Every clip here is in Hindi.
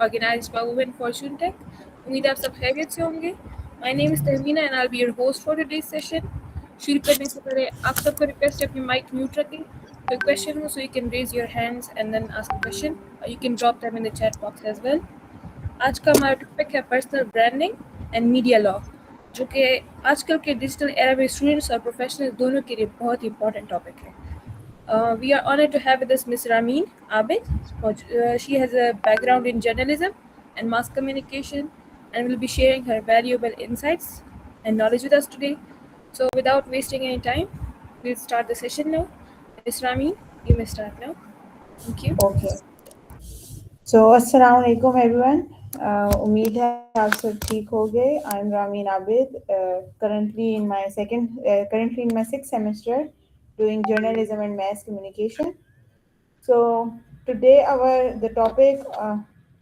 organized by Women Fortune Tech. उम्मीद है आप सब खैरियत से होंगे. My name is Tahmina and I'll be your host for today's session. शुरू करने से पहले आप सबको रिक्वेस्ट है अपनी माइक म्यूट रखें. कोई क्वेश्चन हो so you can raise your hands and then ask a question. Or you can drop them in the chat box as well. आज का हमारा टॉपिक है personal branding and media law, जो कि आजकल के डिजिटल एरा में स्टूडेंट्स और प्रोफेशनल्स दोनों के लिए बहुत ही इंपॉर्टेंट टॉपिक है. We are honored to have with us Ms. Ramin Abid. She has a background in journalism and mass communication and will be sharing her valuable insights and knowledge with us today. So, without wasting any time, we'll start the session now. Ms. Ramin, you may start now. Thank you. Okay. So, Assalamu alaikum everyone. उम्मीद है आप सब ठीक होंगे. I'm Ramin Abid, currently in my sixth semester, doing journalism and mass communication. So today the topic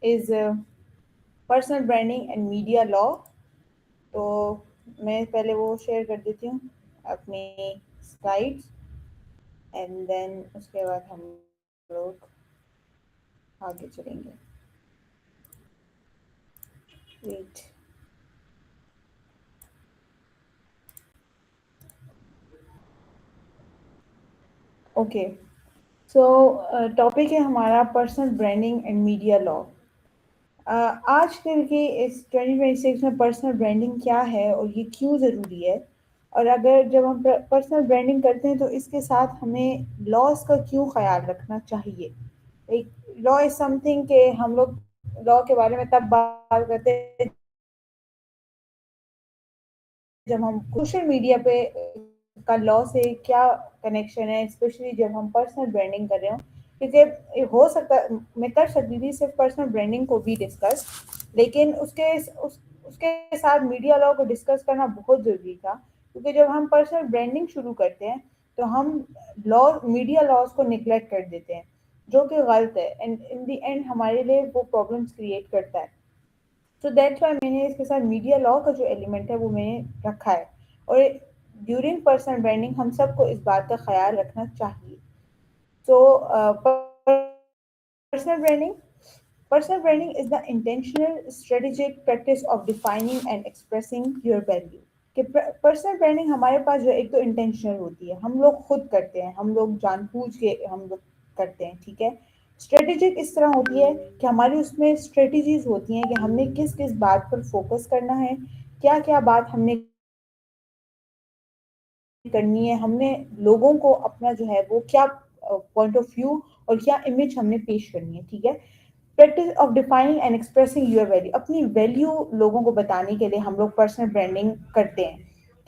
is personal branding and media law. तो मैं पहले वो शेयर कर देती हूँ अपनी स्लाइड्स एंड देन उसके बाद हम लोग आगे चलेंगे. Wait. ओके, सो टॉपिक है हमारा personal branding and media law. आजकल के इस 2026 में पर्सनल ब्रांडिंग क्या है और ये क्यों ज़रूरी है, और अगर जब हम पर्सनल ब्रांडिंग करते हैं तो इसके साथ हमें लॉस का क्यों ख्याल रखना चाहिए. एक लॉ इज समथिंग के हम लोग लॉ के बारे में तब बात करते हैं जब हम सोशल मीडिया पे का लॉ से क्या कनेक्शन है, स्पेशली जब हम पर्सनल ब्रांडिंग कर रहे हो. क्योंकि हो सकता मैं कर सकती थी सिर्फ पर्सनल ब्रांडिंग को भी डिस्कस, लेकिन उसके साथ मीडिया लॉ को डिस्कस करना बहुत ज़रूरी था. क्योंकि जब हम पर्सनल ब्रांडिंग शुरू करते हैं तो हम लॉ मीडिया लॉज को निगलेक्ट कर देते हैं, जो कि गलत है एंड इन द एंड हमारे लिए वो प्रॉब्लम्स क्रिएट करता है. तो दैट्स वाई मैंने इसके साथ मीडिया लॉ का जो एलिमेंट है वो मैंने रखा है. और ड्यूरिंग पर्सनल ब्रांडिंग हम सबको इस बात का ख्याल रखना चाहिए. सो personal branding is the intentional strategic practice of defining and expressing your value. कि पर्सनल ब्रांडिंग हमारे पास जो एक तो इंटेंशनल होती है, हम लोग खुद करते हैं, हम लोग जानबूझ के हम लोग करते हैं, ठीक है. स्ट्रेटेजिक इस तरह होती है कि हमारी उसमें स्ट्रेटजीज होती हैं कि हमने किस किस बात पर फोकस करना है, क्या क्या बात हमने करनी है, हमने लोगों को अपना जो है वो क्या पॉइंट ऑफ व्यू और क्या इमेज हमने पेश करनी है, ठीक है. Practice of defining and expressing your value, अपनी वैल्यू लोगों को बताने के लिए हम लोग पर्सनल ब्रांडिंग करते हैं,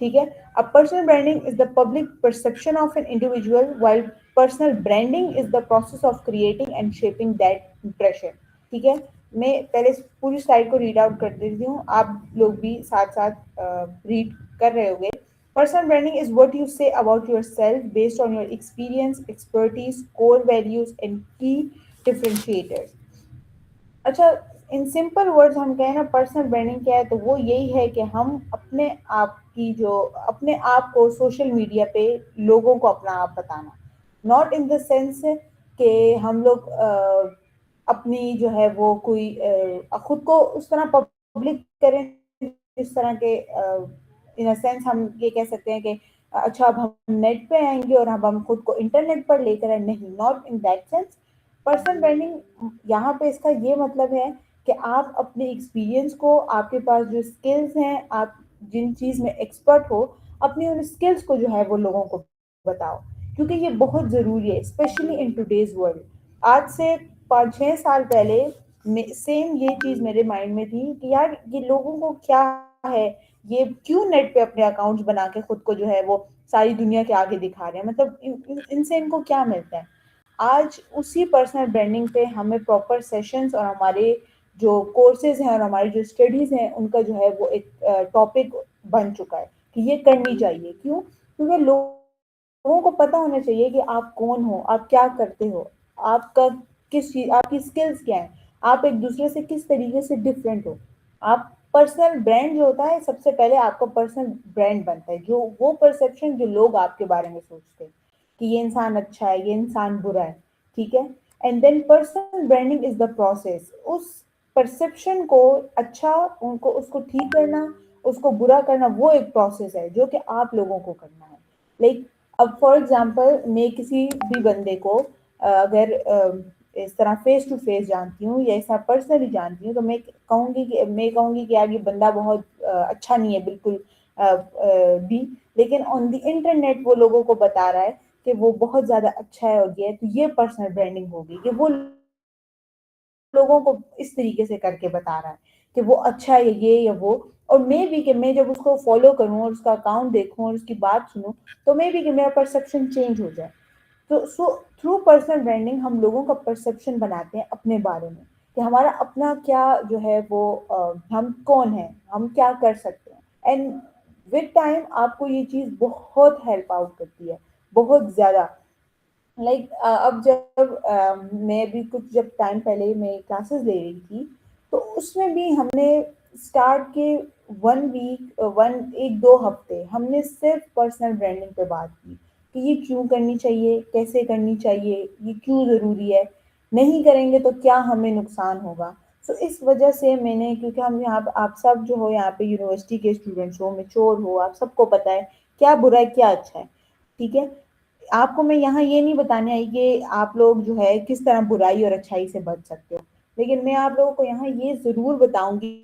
ठीक है. अब personal branding is the public perception of an individual, while personal branding is the process of creating and shaping that impression, ठीक है. मैं पहले पूरी स्लाइड को रीड आउट कर देती हूँ, आप लोग भी साथ साथ रीड कर रहे होंगे. Personal branding is what you say about yourself based on your experience, expertise, core values, and key differentiators. अच्छा, इन सिंपल वर्ड्स हम कहें ना पर्सनल ब्रांडिंग क्या है, तो वो यही है कि हम अपने आप को सोशल मीडिया पे लोगों को अपना आप बताना. नॉट इन द सेंस कि हम लोग अपनी जो है वो कोई खुद को उस तरह पब्लिक करें जिस तरह के इन अ सेंस हम ये कह सकते हैं कि अच्छा अब हम नेट पे आएंगे और अब हम खुद को इंटरनेट पर लेकर आए. नहीं, not in that sense. Personal branding यहाँ पे इसका ये मतलब है कि आप अपने एक्सपीरियंस को, आपके पास जो स्किल्स हैं, आप जिन चीज़ में एक्सपर्ट हो, अपनी उन स्किल्स को जो है वो लोगों को बताओ. क्योंकि ये बहुत ज़रूरी है स्पेशली इन टुडेज वर्ल्ड. आज से 5-6 साल पहले सेम ये चीज़ मेरे माइंड में थी कि यार ये लोगों को क्या है, ये क्यों नेट पे अपने अकाउंट्स बना के खुद को जो है वो सारी दुनिया के आगे दिखा रहे हैं, मतलब इनसे इनको क्या मिलता है. आज उसी पर्सनल ब्रांडिंग पे हमें प्रॉपर सेशंस और हमारे जो कोर्सेज हैं और हमारी जो स्टडीज़ हैं उनका जो है वो एक टॉपिक बन चुका है कि ये करनी चाहिए. क्यों? क्योंकि लोगों को पता होना चाहिए कि आप कौन हो, आप क्या करते हो, आपका किस चीज़, आपकी स्किल्स क्या हैं, आप एक दूसरे से किस तरीके से डिफरेंट हो. आप पर्सनल ब्रांड जो होता है, सबसे पहले आपका पर्सनल ब्रांड बनता है, जो वो परसेप्शन जो लोग आपके बारे में सोचते हैं कि ये इंसान अच्छा है, ये इंसान बुरा है, ठीक है. And then personal branding is the process. उस परसेप्शन को अच्छा उनको उसको ठीक करना, उसको बुरा करना, वो एक प्रोसेस है जो कि आप लोगों को करना है। लाइक अब फॉर एग्जांपल मैं किसी भी बंदे को अगर इस तरह फेस टू फेस जानती हूँ या ऐसा पर्सनली जानती हूँ, तो मैं कहूँगी कि यार ये बंदा बहुत अच्छा नहीं है बिल्कुल भी, लेकिन ऑन द इंटरनेट वो लोगों को बता रहा है कि वो बहुत ज्यादा अच्छा है और ये, तो ये पर्सनल ब्रांडिंग होगी कि वो लोगों को इस तरीके से करके बता रहा है कि वो अच्छा है ये या वो। और मे भी कि मैं जब उसको फॉलो करूं और उसका अकाउंट देखूं और उसकी बात सुनूं, तो मे भी कि मेरा परसेप्शन चेंज हो जाए। तो सो थ्रू पर्सनल ब्रांडिंग हम लोगों का परसेप्शन बनाते हैं अपने बारे में, कि हमारा अपना क्या जो है वो हम कौन है, हम क्या कर सकते हैं। एंड विद टाइम आपको ये चीज़ बहुत हेल्प आउट करती है, बहुत ज़्यादा। अब जब मैं भी कुछ जब टाइम पहले मैं क्लासेस ले रही थी, तो उसमें भी हमने स्टार्ट के 1 वीक 1 1 2 हफ्ते हमने सिर्फ पर्सनल ब्रांडिंग पे बात की कि ये क्यों करनी चाहिए, कैसे करनी चाहिए, ये क्यों ज़रूरी है, नहीं करेंगे तो क्या हमें नुकसान होगा। सो इस वजह से मैंने, क्योंकि हम यहाँ पे आप सब जो हो यहाँ पे यूनिवर्सिटी के स्टूडेंट्स हो, मेच्योर हो, आप सबको पता है क्या बुरा है क्या अच्छा है, ठीक है। आपको मैं यहाँ ये नहीं बताने आई कि आप लोग जो है किस तरह बुराई और अच्छाई से बच सकते हो, लेकिन मैं आप लोगों को यहाँ ये ज़रूर बताऊँगी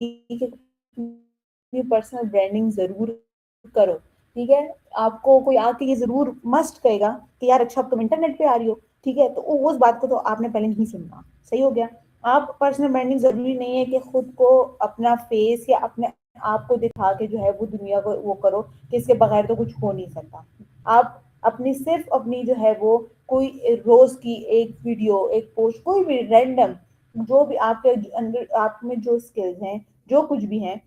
कि पर्सनल ब्रांडिंग ज़रूर करो, ठीक है। आपको कोई आके ये ज़रूर मस्ट कहेगा कि यार अच्छा अब तुम इंटरनेट पे आ रही हो, ठीक है, तो उस बात को तो आपने पहले नहीं सुनना, सही हो गया। आप पर्सनल ब्रांडिंग ज़रूरी नहीं है कि खुद को अपना फेस या अपने आप को दिखा के जो है वो दुनिया को वो करो कि इसके बगैर तो कुछ हो नहीं सकता। आप अपनी सिर्फ अपनी जो है वो कोई रोज की एक वीडियो, एक पोस्ट, कोई भी रैंडम, जो भी आपके अंदर आप में जो स्किल्स हैं, जो कुछ भी हैं,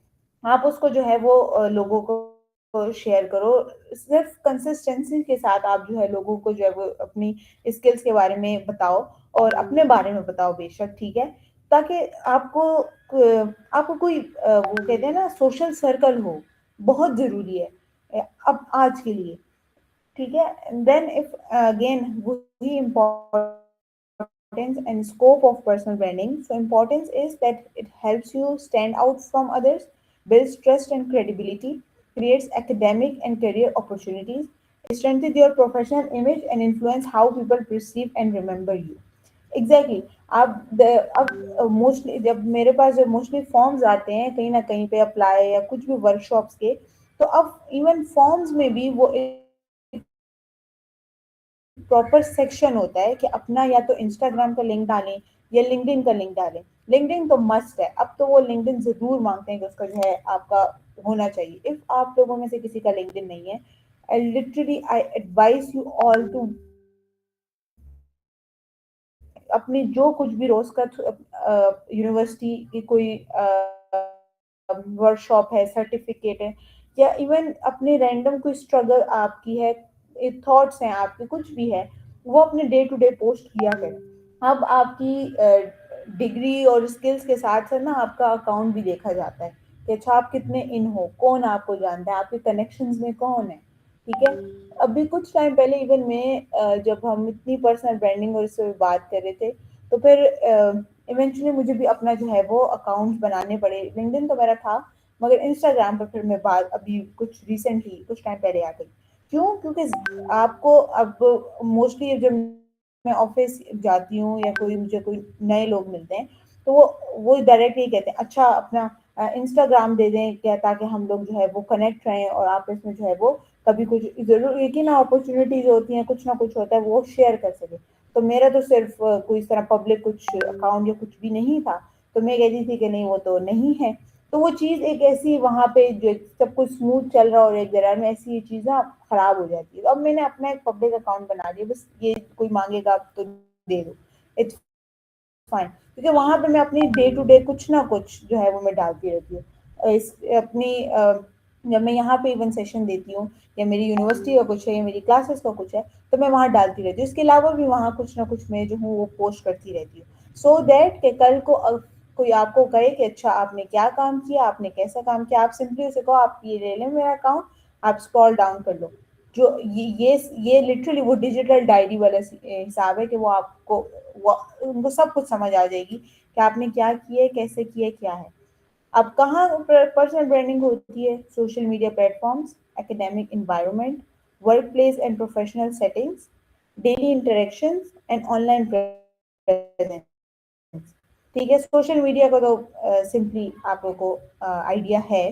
आप उसको जो है वो लोगों को शेयर करो। सिर्फ कंसिस्टेंसी के साथ आप जो है लोगों को जो है वो अपनी स्किल्स के बारे में बताओ और अपने बारे में बताओ बेशक, ठीक है, ताकि आपको कोई वो कहते हैं ना सोशल सर्कल हो, बहुत ज़रूरी है अब आज के लिए, ठीक है। देन इफ अगेन वही importance and scope of personal branding. So importance is that it helps you stand out from others, builds trust and credibility, creates academic and career opportunities, strengthens your professional image and influence how people perceive and remember you. Exactly exactly. अब मोस्टली जब मेरे पास जब मोस्टली फॉर्म्स आते हैं कहीं ना कहीं पे अप्लाई या कुछ भी वर्कशॉप्स के, तो अब इवन फॉर्म्स में भी वो प्रॉपर सेक्शन होता है कि अपना या तो इंस्टाग्राम का लिंक डालें या लिंक्डइन का लिंक डालें। लिंक्डइन तो मस्ट है, अब तो वो लिंक्डइन जरूर मांगते हैं कि उसका जो है आपका होना चाहिए। इफ आप लोगों में से किसी का लिंक्डइन नहीं है, आई एडवाइस यू ऑल टू अपनी जो कुछ भी रोज का यूनिवर्सिटी की कोई वर्कशॉप है, सर्टिफिकेट है, या इवन अपने रैंडम कोई स्ट्रगल आपकी है, थॉट्स हैं आपके, कुछ भी है, वो अपने डे टू डे पोस्ट किया करें। अब आपकी डिग्री और स्किल्स के साथ साथ ना आपका अकाउंट भी देखा जाता है कि अच्छा आप कितने इन हो, कौन आपको जानता है, आपके कनेक्शंस में कौन है, ठीक है। अभी कुछ टाइम पहले इवन मैं जब हम इतनी पर्सनल ब्रांडिंग और इससे बात कर रहे थे, तो फिर इवेंचुअली मुझे भी अपना जो है वो अकाउंट बनाने पड़े। लिंक्डइन तो मेरा था, मगर इंस्टाग्राम पर फिर मैं बात अभी कुछ रिसेंटली कुछ टाइम पहले आ गई। क्यों? क्योंकि आपको अब मोस्टली जब मैं ऑफिस जाती हूँ या कोई मुझे कोई नए लोग मिलते हैं, तो वो डायरेक्ट यही कहते हैं अच्छा अपना इंस्टाग्राम दे दें क्या, ताकि हम लोग जो है वो कनेक्ट रहें और आपस में जो है वो कभी कुछ जरूर एक ही ना अपॉर्चुनिटीज होती हैं, कुछ ना कुछ होता है, वो शेयर कर सके। तो मेरा तो सिर्फ कोई इस तरह पब्लिक कुछ अकाउंट या कुछ भी नहीं था, तो मैं कहती थी कि नहीं वो तो नहीं है। तो वो चीज़ एक ऐसी वहाँ पे जो सब कुछ स्मूथ चल रहा हो और एक दरार में ऐसी ये चीज़ ना खराब हो जाती है। तो अब मैंने अपना एक पब्लिक अकाउंट बना लिया, बस ये कोई मांगेगा तो दे दो, इट्स फाइन, क्योंकि वहां पे मैं अपनी डे टू डे कुछ ना कुछ जो है वो मैं डालती रहती हूँ। इस अपनी जब मैं यहाँ पे इवन सेशन देती हूँ या मेरी यूनिवर्सिटी का कुछ है या मेरी क्लासेस का कुछ है, तो मैं वहाँ डालती रहती हूँ। इसके अलावा भी वहाँ कुछ ना कुछ मैं जो हूँ वो पोस्ट करती रहती हूँ, सो दैट कि कल को कोई आपको कहे कि अच्छा आपने क्या काम किया, आपने कैसा काम किया, आप सिंपली उसे कहो आप ये ले लें मेरा अकाउंट, आप स्क्रॉल डाउन कर लो, जो ये लिटरली वो डिजिटल डायरी वाला हिसाब है कि वो आपको उनको सब कुछ समझ आ जाएगी कि आपने क्या किया है, कैसे किया है, क्या है। अब कहाँ पर्सनल ब्रांडिंग होती है? Social media platforms, academic environment, work place and professional settings, daily interactions and online presence. ठीक है, सोशल मीडिया का तो सिंपली आप लोगों को आइडिया है।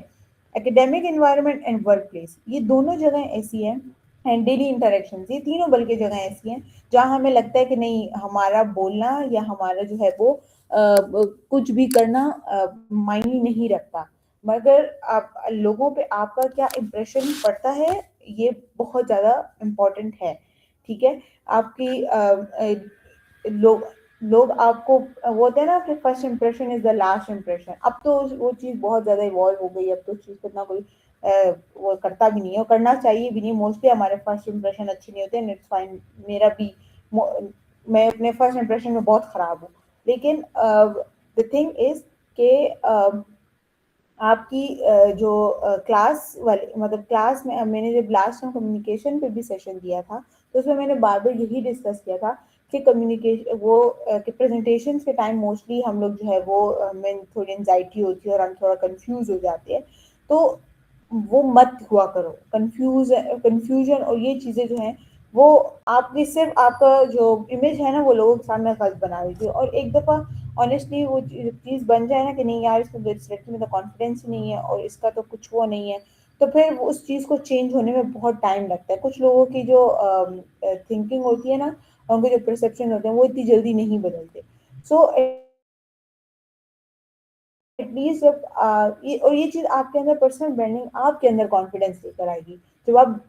Academic environment and work place, ये दोनों जगह ऐसी हैं, एंड डेली इंटरेक्शंस, ये तीनों बल्कि जगह ऐसी हैं जहाँ हमें लगता है कि नहीं, हमारा बोलना या हमारा जो है वो कुछ भी करना मायने नहीं रखता, मगर आप लोगों पे आपका क्या इम्प्रेशन पड़ता है, ये बहुत ज़्यादा इम्पोर्टेंट है। ठीक है, आपकी लोग लोग आपको वो होता है ना कि first impression is the last impression. अब तो वो चीज़ बहुत ज़्यादा इवॉल्व हो गई है, अब तो उस चीज़ को इतना कोई वो करता भी नहीं है और करना चाहिए भी नहीं। मोस्टली हमारे फर्स्ट इंप्रेशन अच्छे नहीं होते, इट्स फाइन। मेरा भी मैं अपने फर्स्ट इंप्रेशन में बहुत ख़राब हूँ, लेकिन द थिंग इज के आपकी जो क्लास वाले मतलब क्लास में मैंने जब लास्ट टाइम कम्युनिकेशन पे भी सेशन दिया था, तो उसमें मैंने बार बार यही डिस्कस किया था कि कम्युनिकेशन वो कि प्रेजेंटेशन के टाइम मोस्टली हम लोग जो है वो हमें थोड़ी एंजाइटी होती है और हम थोड़ा कंफ्यूज हो जाते हैं। तो वो मत हुआ करो, कंफ्यूजन और ये चीज़ें जो हैं वो आपकी सिर्फ आपका जो इमेज है ना वो लोगों के सामने गलत बना देती है। और एक दफ़ा ऑनेस्टली वो चीज़ बन जाए ना कि नहीं यार, इसको इस लड़की में तो कॉन्फिडेंस ही नहीं है और इसका तो कुछ वो नहीं है, तो फिर उस चीज़ को चेंज होने में बहुत टाइम लगता है। कुछ लोगों की जो थिंकिंग होती है ना, उनके जो परसेप्शन होते हैं वो इतनी जल्दी नहीं बदलते। सो एटलीस्ट जब और ये चीज़ आपके अंदर पर्सनल ब्रांडिंग आपके अंदर कॉन्फिडेंस लेकर आएगी। जब आप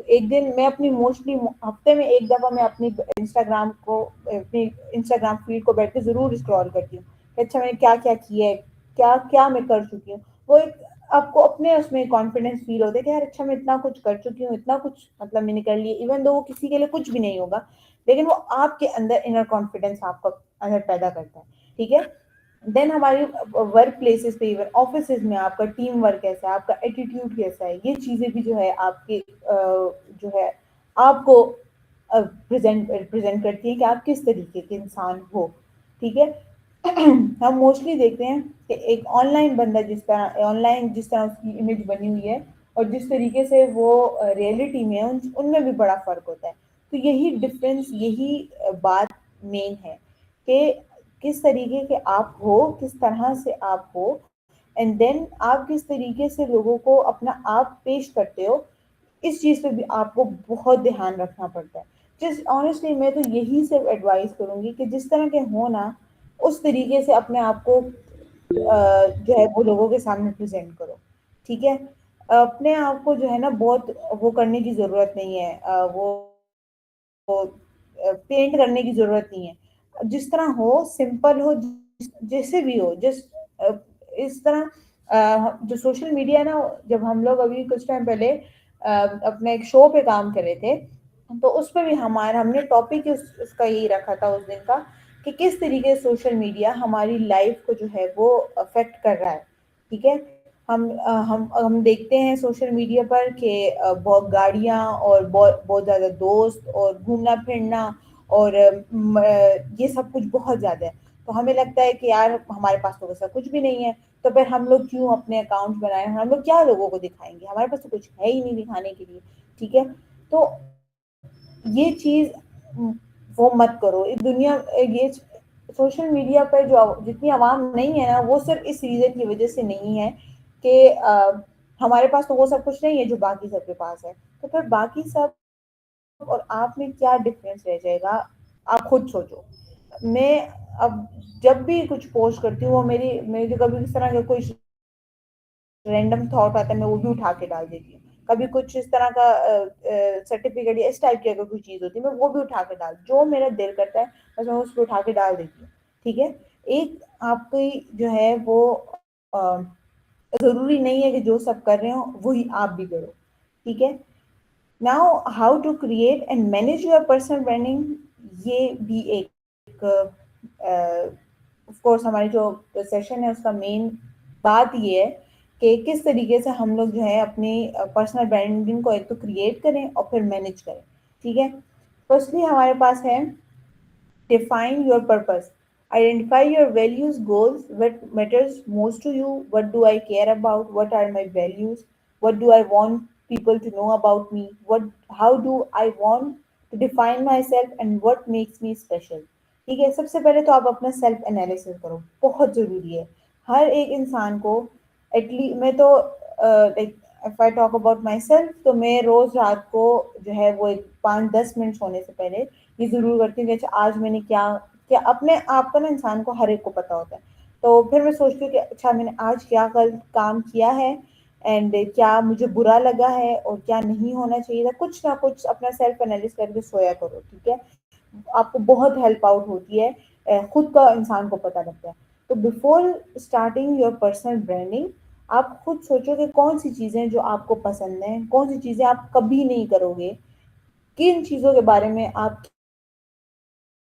एक दिन, मैं अपनी मोस्टली हफ्ते में एक दफ़ा मैं अपनी इंस्टाग्राम को अपनी इंस्टाग्राम फीड को बैठ के ज़रूर स्क्रॉल करती हूँ कि अच्छा मैंने क्या क्या किया है, क्या क्या मैं कर चुकी हूँ। वो एक आपको अपने उसमें कॉन्फिडेंस फील होता है कि यार अच्छा मैं इतना कुछ कर चुकी हूँ, इतना कुछ मतलब मैंने कर लिया, इवन दो वो किसी के लिए कुछ भी नहीं होगा, लेकिन वो आपके अंदर इनर कॉन्फिडेंस आपका अंदर पैदा करता है। ठीक है, देन हमारी वर्क प्लेसेस पे, इवन ऑफिस में आपका टीम वर्क कैसा है, आपका एटीट्यूड कैसा है, ये चीज़ें भी जो है आपके जो है आपको प्रेजेंट करती हैं कि आप किस तरीके के इंसान हो। ठीक है, हम मोस्टली देखते हैं कि एक ऑनलाइन बंदा जिस तरह उसकी इमेज बनी हुई है और जिस तरीके से वो रियलिटी में है, उनमें भी बड़ा फर्क होता है। तो यही डिफरेंस, यही बात मेन है कि किस तरीके के आप हो, किस तरह से आप हो, एंड देन आप किस तरीके से लोगों को अपना आप पेश करते हो। इस चीज़ पे भी आपको बहुत ध्यान रखना पड़ता है। जिस ऑनेस्टली मैं तो यही सिर्फ एडवाइस करूंगी कि जिस तरह के हो ना, उस तरीके से अपने आप को जो है वो लोगों के सामने प्रेजेंट करो। ठीक है, अपने आप को जो है ना बहुत वो करने की ज़रूरत नहीं है, वो पेंट करने की ज़रूरत नहीं है। जिस तरह हो, सिंपल हो, जैसे भी हो, इस तरह जो सोशल मीडिया है ना, जब हम लोग अभी कुछ टाइम पहले अपने एक शो पे काम कर रहे थे, तो उस पे भी हमने टॉपिक उसका यही रखा था उस दिन का कि किस तरीके से सोशल मीडिया हमारी लाइफ को जो है वो अफेक्ट कर रहा है। ठीक है, हम देखते हैं सोशल मीडिया पर कि बहुत गाड़ियाँ और बहुत बहुत ज़्यादा दोस्त और घूमना फिरना और ये सब कुछ बहुत ज़्यादा है। तो हमें लगता है कि यार हमारे पास तो वैसा कुछ भी नहीं है, तो फिर हम लोग क्यों अपने अकाउंट बनाए, हम लोग क्या लोगों को दिखाएंगे, हमारे पास तो कुछ है ही नहीं दिखाने के लिए। ठीक है, तो ये चीज़ वो मत करो। ये दुनिया ये सोशल मीडिया पर जो जितनी आवाम नहीं है ना, वो सिर्फ इस रीज़न की वजह से नहीं है कि हमारे पास तो वो सब कुछ नहीं है जो बाकी सबके पास है। तो फिर बाकी सब और आप में क्या डिफरेंस रह जाएगा, आप खुद सोचो। मैं अब जब भी कुछ पोस्ट करती हूँ, वो मेरी जो कभी इस तरह का कोई रैंडम थॉट आता है, मैं वो भी उठा के डाल देती हूँ। कभी कुछ इस तरह का सर्टिफिकेट या इस टाइप की अगर कोई चीज़ होती है, मैं वो भी उठा के डाल, जो मेरा दिल करता है बस मैं उसको उठा के डाल देती हूँ। ठीक है, एक आपकी जो है वो अ, ज़रूरी नहीं है कि जो सब कर रहे हो वही आप भी करो। ठीक है, now how to create and manage your personal branding, ये भी एक ऑफ कोर्स हमारी जो सेशन है उसका मेन बात ये है कि किस तरीके से हम लोग जो है अपनी पर्सनल ब्रांडिंग को एक तो क्रिएट करें और फिर मैनेज करें। ठीक है, फर्स्टली हमारे पास है define your purpose. Identify your values, goals, what matters most to you, what do I care about, what are my values, what do I want people to know about me, how do I want to define myself and what makes me special. ठीक है, सबसे पहले तो आप अपना सेल्फ एनालिसिस करो, बहुत ज़रूरी है। हर एक इंसान को एटलीस्ट, मैं तो like if I talk about my self, तो मैं रोज़ रात को जो है वो एक 5-10 मिनट सोने से पहले ये ज़रूर करती हूँ कि अच्छा आज मैंने क्या क्या अपने आप का ना, इंसान को हर एक को पता होता है। तो फिर मैं सोचती हूँ कि अच्छा मैंने आज क्या कल काम किया है एंड क्या मुझे बुरा लगा है और क्या नहीं होना चाहिए था, कुछ ना कुछ अपना सेल्फ एनालिसिस करके सोया करो। ठीक है, आपको बहुत हेल्प आउट होती है, खुद का इंसान को पता लगता है। तो before starting your personal branding, आप खुद सोचो कि कौन सी चीज़ें जो आपको पसंद हैं, कौन सी चीज़ें आप कभी नहीं करोगे, किन चीज़ों के बारे में आप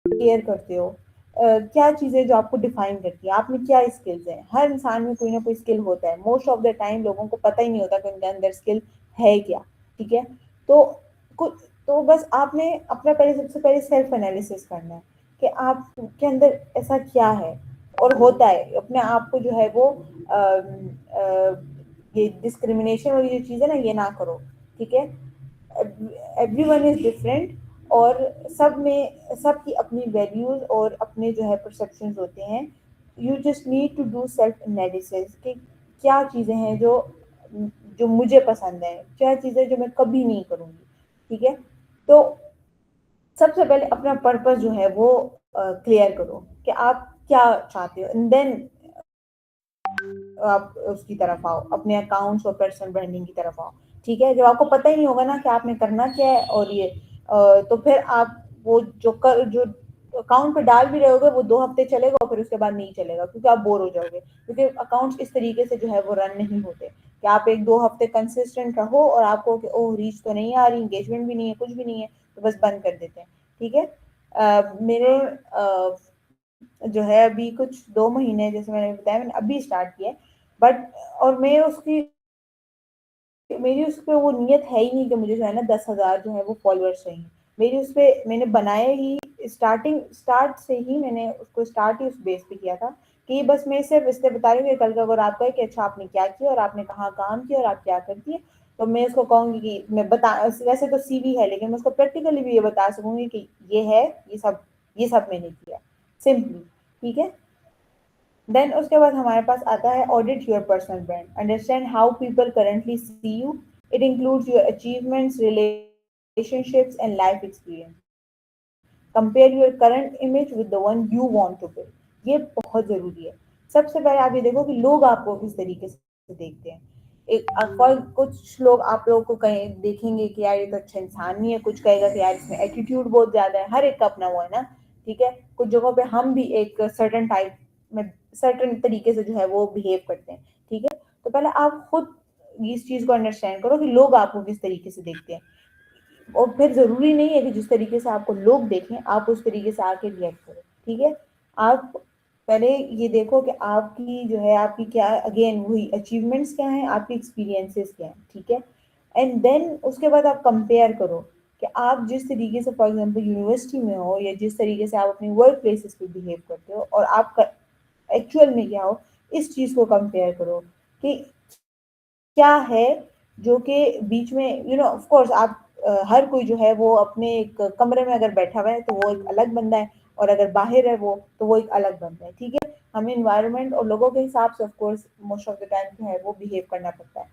केयर करते हो, क्या चीज़ें जो आपको डिफाइन करती है, आप में क्या स्किल्स हैं। हर इंसान में कोई ना कोई स्किल होता है, मोस्ट ऑफ द टाइम लोगों को पता ही नहीं होता कि उनके अंदर स्किल है क्या। ठीक है, तो कुछ तो बस आपने अपना पहले सबसे पहले सेल्फ एनालिसिस करना है कि आपके अंदर ऐसा क्या है और होता है। अपने आप को जो है वो ये डिस्क्रिमिनेशन वाली जो चीज़ है ना, ये ना करो। ठीक है, एवरीवन इज डिफरेंट और सबकी अपनी वैल्यूज और अपने जो है परसेप्शंस होते हैं। You just need to do self analysis कि क्या चीज़ें हैं जो जो मुझे पसंद है, क्या चीज़ें जो मैं कभी नहीं करूँगी। ठीक है, तो सबसे पहले अपना पर्पस जो है वो क्लियर करो कि आप क्या चाहते हो, एंड देन आप उसकी तरफ आओ, अपने अकाउंट्स और पर्सनल ब्रांडिंग की तरफ आओ। ठीक है, जब आपको पता ही नहीं होगा ना कि आपने करना क्या है और ये तो फिर आप वो जो अकाउंट पे डाल भी रहे होगे वो 2 हफ्ते चलेगा और फिर उसके बाद नहीं चलेगा, क्योंकि आप बोर हो जाओगे, क्योंकि अकाउंट्स इस तरीके से जो है वो रन नहीं होते कि आप 1-2 हफ्ते कंसिस्टेंट रहो और आपको कि ओह रीच तो नहीं आ रही, एंगेजमेंट भी नहीं है, कुछ भी नहीं है, तो बस बंद कर देते हैं। ठीक है, मेरे जो है अभी कुछ 2 महीने, जैसे मैंने बताया, मैंने अभी स्टार्ट किया है, बट और मैं उसकी मेरी उस पे वो नियत है ही नहीं कि मुझे जो है ना 10,000 जो है वो फॉलोअर्स चाहिए। मेरी उस पे मैंने बनाया ही स्टार्ट से ही, मैंने उसको स्टार्ट ही उस बेस पे किया था कि बस मैं सिर्फ इसलिए बता रही हूँ कि कल का अगर आपका है कि अच्छा आपने क्या किया और आपने कहाँ काम किया और आप क्या करती है, तो मैं उसको कहूँगी कि मैं बता, वैसे तो सीवी है लेकिन मैं उसको प्रैक्टिकली भी ये बता सकूंगी कि ये है, ये सब मैंने किया सिंपली। ठीक है, देन उसके बाद हमारे पास आता है audit your personal brand, understand how people currently see you, it includes your achievements, relationships and life experience, compare your current image with the one you want to build. ये बहुत जरूरी है। सबसे पहले आप ये देखो कि लोग आपको किस तरीके से देखते हैं। फॉर कुछ लोग आप लोगों को कहीं देखेंगे कि यार ये तो अच्छा इंसान नहीं है, कुछ कहेगा कि यार इसमें एटीट्यूड बहुत ज्यादा है, हर एक का अपना वो है ना। ठीक है, कुछ जगहों पे हम भी एक सर्टन टाइप में, सर्टन तरीके से जो है वो बिहेव करते हैं। ठीक है, तो पहले आप खुद इस चीज को अंडरस्टैंड करो कि लोग आपको किस तरीके से देखते हैं, और फिर जरूरी नहीं है कि जिस तरीके से आपको लोग देखें आप उस तरीके से आके रिएक्ट करो। ठीक है, आप पहले ये देखो कि आपकी जो है आपकी क्या, अगेन वही अचीवमेंट्स क्या हैं, आपकी एक्सपीरियंसेस क्या हैं। ठीक है, एंड देन उसके बाद आप कंपेयर करो कि आप जिस तरीके से फॉर एग्जांपल यूनिवर्सिटी में हो या जिस तरीके से आप अपनी वर्क प्लेसेस पे बिहेव करते हो और आप एक्चुअल में क्या हो, इस चीज को कंपेयर करो कि क्या है जो कि बीच में ऑफ कोर्स आप हर कोई जो है वो अपने एक कमरे में अगर बैठा हुआ है तो वो एक अलग बंदा है, और अगर बाहर है वो तो वो एक अलग बंदा है। ठीक है, हमें इन्वायरमेंट और लोगों के हिसाब से of course most of the time जो है वो बिहेव करना पड़ता है।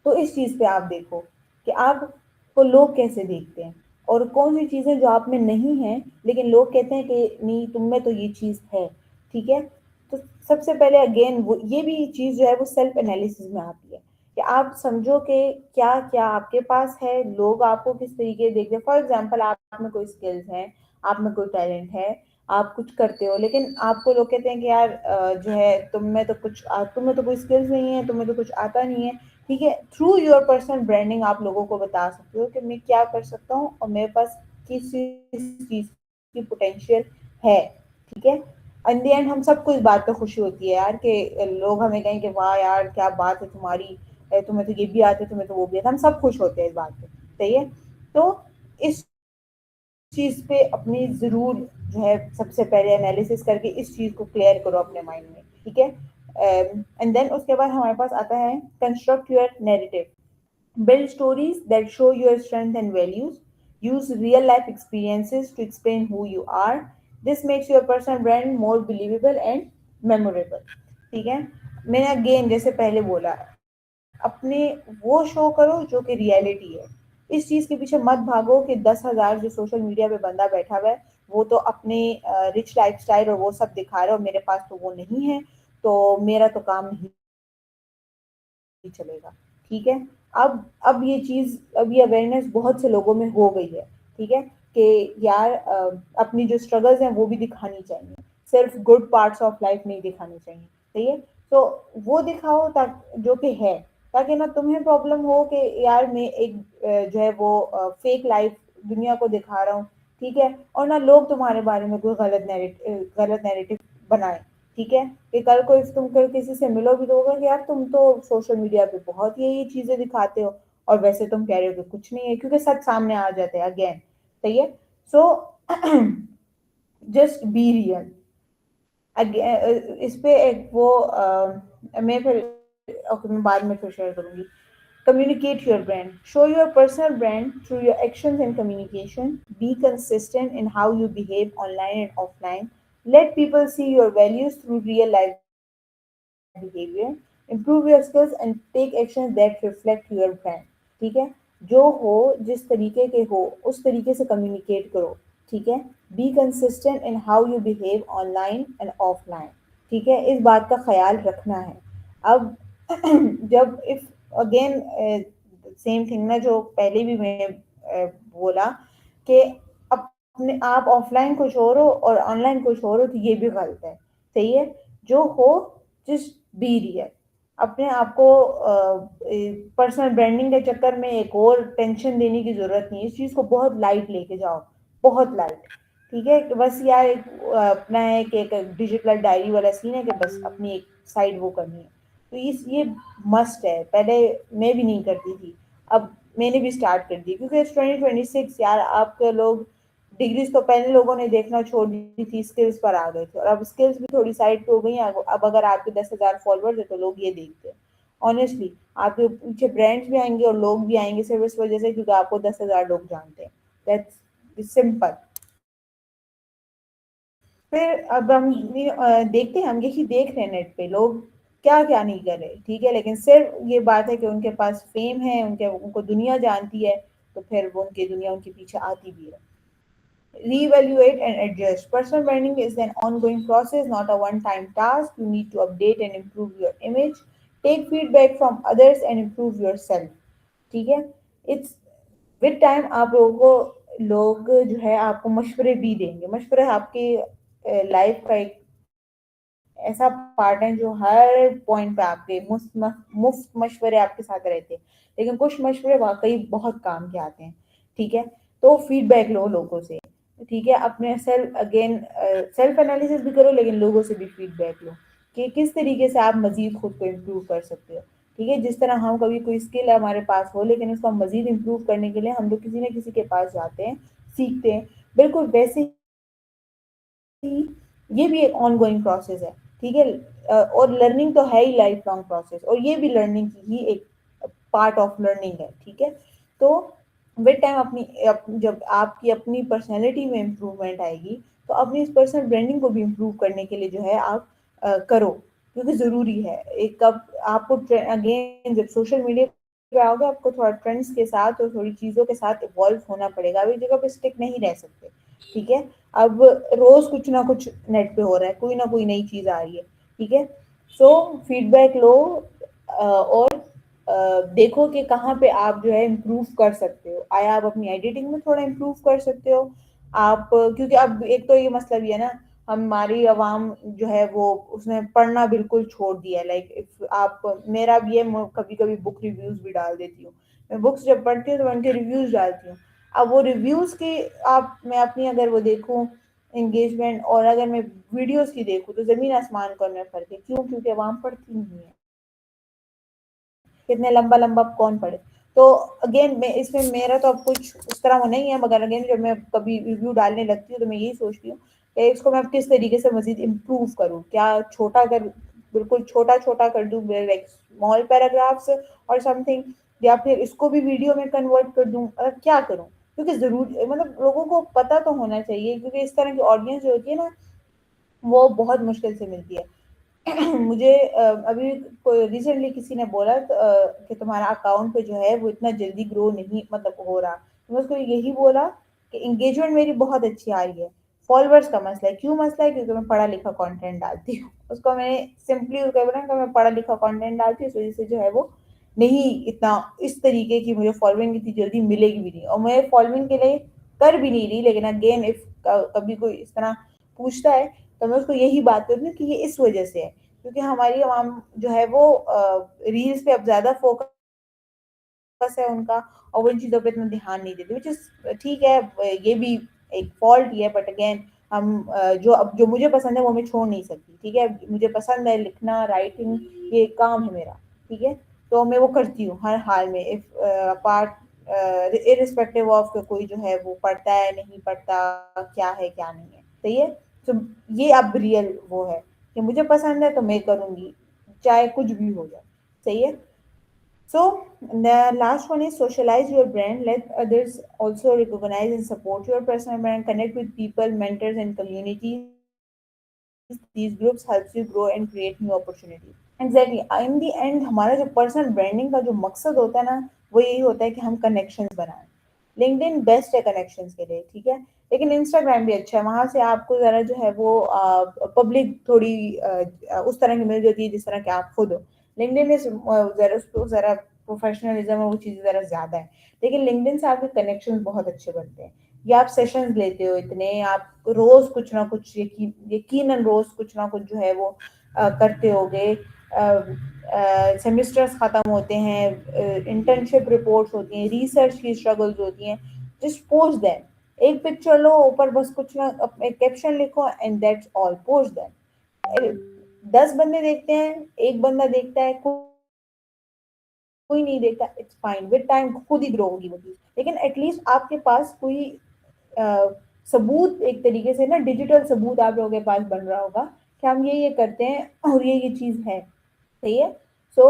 तो इस चीज पे आप देखो कि आपको लोग कैसे देखते हैं और कौन सी चीजें जो आप में नहीं है लेकिन लोग कहते हैं कि नहीं तुम में तो ये चीज है। ठीक है, तो सबसे पहले अगेन वो ये भी चीज जो है वो सेल्फ एनालिसिस में आती है कि आप समझो कि क्या क्या आपके पास है, लोग आपको किस तरीके देखते हैं। फॉर एग्जाम्पल आप में कोई स्किल्स हैं, आप में कोई टैलेंट है, आप कुछ करते हो लेकिन आपको लोग कहते हैं कि यार जो है तुम में तो कोई स्किल्स नहीं है, तुम्हें तो कुछ आता नहीं है। ठीक है, थ्रू योर पर्सनल ब्रांडिंग आप लोगों को बता सकते हो कि मैं क्या कर सकता हूँ और मेरे पास किस चीज की पोटेंशियल है। ठीक है, इन द एंड हम सबको इस बात पे खुशी होती है यार कि लोग हमें कहें कि वाह यार क्या बात है तुम्हारी, तुम्हें तो ये भी आता है, तुम्हें तो वो भी आता है, हम सब खुश होते हैं इस बात पे। सही है। तो इस चीज पे अपनी जरूर जो है सबसे पहले एनालिसिस करके इस चीज को क्लियर करो अपने माइंड में, ठीक है। एंड देन उसके बाद हमारे पास आता है construct your narrative. Build stories that show your strength and values. Use real life experiences to explain who you are. This makes your personal brand more believable and memorable. ठीक है। मैंने अगेन जैसे पहले बोला, अपने वो शो करो जो कि रियलिटी है। इस चीज के पीछे मत भागो कि 10,000 जो सोशल मीडिया पे बंदा बैठा हुआ है वो तो अपने रिच लाइफस्टाइल और वो सब दिखा रहा है और मेरे पास तो वो नहीं है, तो मेरा तो काम नहीं चलेगा। ठीक है। अब ये चीज, अब ये अवेयरनेस बहुत से लोगों में हो गई है। ठीक है। कि यार अपनी जो स्ट्रगल्स हैं वो भी दिखानी चाहिए, सिर्फ गुड पार्ट्स ऑफ लाइफ नहीं दिखानी चाहिए। सही है। तो वो दिखाओ ताकि जो कि है, ताकि ना तुम्हें प्रॉब्लम हो कि यार मैं एक जो है वो फेक लाइफ दुनिया को दिखा रहा हूँ। ठीक है। और ना लोग तुम्हारे बारे में कोई गलत नैरेटिव बनाए। ठीक है। कि कल को इफ तुम कल किसी से मिलो भी तो होगा कि यार तुम तो सोशल मीडिया पे बहुत ये चीजें दिखाते हो और वैसे तुम कह रहे हो कि कुछ नहीं है, क्योंकि सच सामने आ जाते हैं अगेन। सही है। So just be real. इस पे एक वो मैं फिर ओके मैं बाद में फिर शेयर करूंगी। Communicate your brand. Show your personal brand through your actions and communication. Be consistent in how you behave online and offline. Let people see your values through real life behavior. Improve your skills and take actions that reflect your brand. ठीक है। जो हो जिस तरीके के हो उस तरीके से कम्युनिकेट करो। ठीक है। Be consistent in how you behave online and offline. ठीक है। इस बात का ख्याल रखना है। अब जब इफ अगेन सेम थिंग ना जो पहले भी मैंने बोला कि अपने आप ऑफलाइन कुछ और हो और ऑनलाइन कुछ और हो, तो ये भी गलत है। सही है। जो हो जस्ट बी रियल। अपने आप को पर्सनल ब्रांडिंग के चक्कर में एक और टेंशन देने की जरूरत नहीं है। इस चीज को बहुत लाइट लेके जाओ, बहुत लाइट। ठीक है। कि बस यार एक अपना है कि एक डिजिटल डायरी वाला सीन है कि बस अपनी एक साइड वो करनी है। तो ये मस्ट है। पहले मैं भी नहीं करती थी, अब मैंने भी स्टार्ट कर दी, क्योंकि 2026 यार आपके लोग डिग्रीज तो पहले लोगों ने देखना छोड़ दी थी, स्किल्स पर आ गए थे और अब स्किल्स भी थोड़ी साइड पे हो गई हैं। अब अगर आपके 10,000 फॉलोअर्स है तो लोग ये देखते हैं। ऑनेस्टली आपके पीछे ब्रांड्स भी आएंगे और लोग भी आएंगे सिर्फ इस वजह से क्योंकि आपको 10,000 लोग जानते हैं। That's simple. फिर अब हम देखते हैं, हम यही देख रहे हैं नेट पे लोग क्या क्या नहीं कर रहे। ठीक है। लेकिन सिर्फ ये बात है कि उनके पास फेम है, उनको दुनिया जानती है, तो फिर वो उनकी दुनिया उनके पीछे आती भी है। Reevaluate and adjust. Personal branding is an ongoing process, not a one time task. You need to update and improve your image. Take feedback from others and improve yourself. ठीक है। इट्स विद टाइम आप लोगों को लोग जो है आपको मशवरे भी देंगे। मशवरे आपकी लाइफ का एक ऐसा पार्ट है जो हर पॉइंट पे आपके मुफ्त मशवरे आपके साथ रहते हैं, लेकिन कुछ मशवरे वाकई बहुत काम के आते हैं। ठीक है। तो फीडबैक लो लोगों से। ठीक है। अपने सेल्फ एनालिसिस भी करो, लेकिन लोगों से भी फीडबैक लो कि किस तरीके से आप मजीद खुद को इम्प्रूव कर सकते हो। ठीक है। जिस तरह हम कभी कोई स्किल हमारे पास हो लेकिन उसको हम मजीद इम्प्रूव करने के लिए हम लोग किसी न किसी के पास जाते हैं, सीखते हैं, बिल्कुल वैसे ही ये भी एक ऑन गोइंग प्रोसेस है। ठीक है। और लर्निंग तो है ही लाइफ लॉन्ग प्रोसेस, और ये भी लर्निंग की ही एक पार्ट ऑफ लर्निंग है। ठीक है। तो विद टाइम जब आपकी अपनी पर्सनैलिटी में इम्प्रूवमेंट आएगी तो अपनी इस पर्सनल ब्रांडिंग को भी इम्प्रूव करने के लिए जो है आप करो, क्योंकि ज़रूरी है। एक कब आपको अगेन जब सोशल मीडिया पे आओगे आपको थोड़ा ट्रेंड्स के साथ और थोड़ी चीज़ों के साथ इवॉल्व होना पड़ेगा। अब एक जगह पे स्टिक नहीं रह सकते। ठीक है। अब रोज कुछ ना कुछ नेट पे हो रहा है, कोई ना कोई नई चीज आ रही है। ठीक है। सो फीडबैक लो और देखो कि कहाँ पे आप जो है इम्प्रूव कर सकते हो। आया आप अपनी एडिटिंग में थोड़ा इम्प्रूव कर सकते हो आप, क्योंकि अब एक तो ये मसला भी है ना, हमारी आवाम जो है वो उसने पढ़ना बिल्कुल छोड़ दिया है। लाइक इफ आप मेरा भी है, कभी कभी बुक रिव्यूज भी डाल देती हूँ। मैं बुक्स जब पढ़ती हूँ तो मैं उनके रिव्यूज डालती हूँ। अब वो रिव्यूज की आप मैं अपनी अगर वो देखूं एंगेजमेंट, और अगर मैं वीडियोस की देखूँ तो ज़मीन आसमान का उनमें फ़र्क है। क्यों? क्योंकि अवाम पढ़ती नहीं है। कितने लंबा लंबा कौन पढ़े। तो अगेन मैं इसमें मेरा तो अब कुछ उस तरह वो नहीं है, मगर अगेन जब मैं कभी रिव्यू डालने लगती हूँ तो मैं यही सोचती हूँ कि इसको मैं किस तरीके से मजीद इम्प्रूव करूँ। क्या छोटा कर, बिल्कुल छोटा छोटा कर दूँ, लाइक स्मॉल पैराग्राफ्स और समथिंग, या फिर इसको भी वीडियो में कन्वर्ट कर दूँ, क्या करूँ? क्योंकि जरूर मतलब लोगों को पता तो होना चाहिए, क्योंकि इस तरह की ऑडियंस जो होती है ना, वो बहुत मुश्किल से मिलती है। मुझे अभी रिसेंटली किसी ने बोला कि तुम्हारा अकाउंट पे जो है वो इतना जल्दी ग्रो नहीं मतलब हो रहा। तो मैं उसको यही बोला कि एंगेजमेंट मेरी बहुत अच्छी आ रही है, फॉलोअर्स का मसला है। क्यों मसला है? क्योंकि मैं पढ़ा लिखा कंटेंट डालती हूँ। उसको मैंने सिंपली उसको बोला कि मैं पढ़ा लिखा कंटेंट डालती हूँ, इस वजह से जो है वो नहीं इतना इस तरीके की मुझे फॉलोइंग इतनी जल्दी मिलेगी भी नहीं, और मैं फॉलोइंग के लिए कर भी नहीं रही। लेकिन अगेन इफ कभी कोई इस तरह पूछता है तो मैं उसको यही बात करती हूँ कि ये इस वजह से है, क्योंकि हमारी आवाम जो है वो रील्स पे अब ज्यादा फोकस है उनका, और वो इन चीज़ों पे इतना ध्यान नहीं देते, विच इज ठीक है। ये भी एक फॉल्ट ही है, बट अगेन हम जो अब जो मुझे पसंद है वो मैं छोड़ नहीं सकती। ठीक है, मुझे पसंद है लिखना, राइटिंग, ये काम है मेरा। ठीक है, तो मैं वो करती हूँ हर हाल में, इफ पार्ट इरिस्पेक्टिव ऑफ कोई जो है वो पढ़ता है नहीं पढ़ता, क्या है क्या नहीं है। सही है। तो ये अब रियल वो है कि मुझे पसंद है तो मैं करूँगी, चाहे कुछ भी हो जाए। सही है। So the last one is socialize your brand. Let others also recognize and support your personal brand. Connect with people, mentors, and communities. These groups helps you grow and create new opportunities. Exactly in the and हमारा जो पर्सनल ब्रांडिंग का जो मकसद होता है ना, वो यही होता है कि हम कनेक्शंस बनाएं। लिंक्डइन बेस्ट है कनेक्शंस के लिए। ठीक है, लेकिन इंस्टाग्राम भी अच्छा है, वहां से आपको जरा जो है वो पब्लिक थोड़ी उस तरह की मिल जाती है जिस तरह के आप खुद हो। लिंक्डइन में जरा उसको जरा प्रोफेशनलिज्म और वो चीज़ें जरा ज्यादा है, लेकिन लिंक्डइन से आपके कनेक्शन बहुत अच्छे बनते हैं। या आप सेशंस लेते हो इतने, आप रोज कुछ ना कुछ यकीनन रोज कुछ ना कुछ जो है वो करते होगे। सेमिस्टर्स खत्म होते हैं, इंटर्नशिप रिपोर्ट्स होती हैं, रिसर्च की स्ट्रगल्स होती हैं। जस्ट पोस्ट देम, एक पिक्चर लो, ऊपर बस कुछ ना एक कैप्शन लिखो, and that's all, post them. 10 बंदे देखते हैं, एक बंदा देखता है, कोई नहीं देखता, इट्स फाइन, विद टाइम खुद ही ग्रो होगी वो चीज। लेकिन एटलीस्ट आपके पास कोई अ, सबूत, एक तरीके से ना डिजिटल सबूत आप लोगों के पास बन रहा होगा कि हम ये करते हैं और ये चीज है। सही है। सो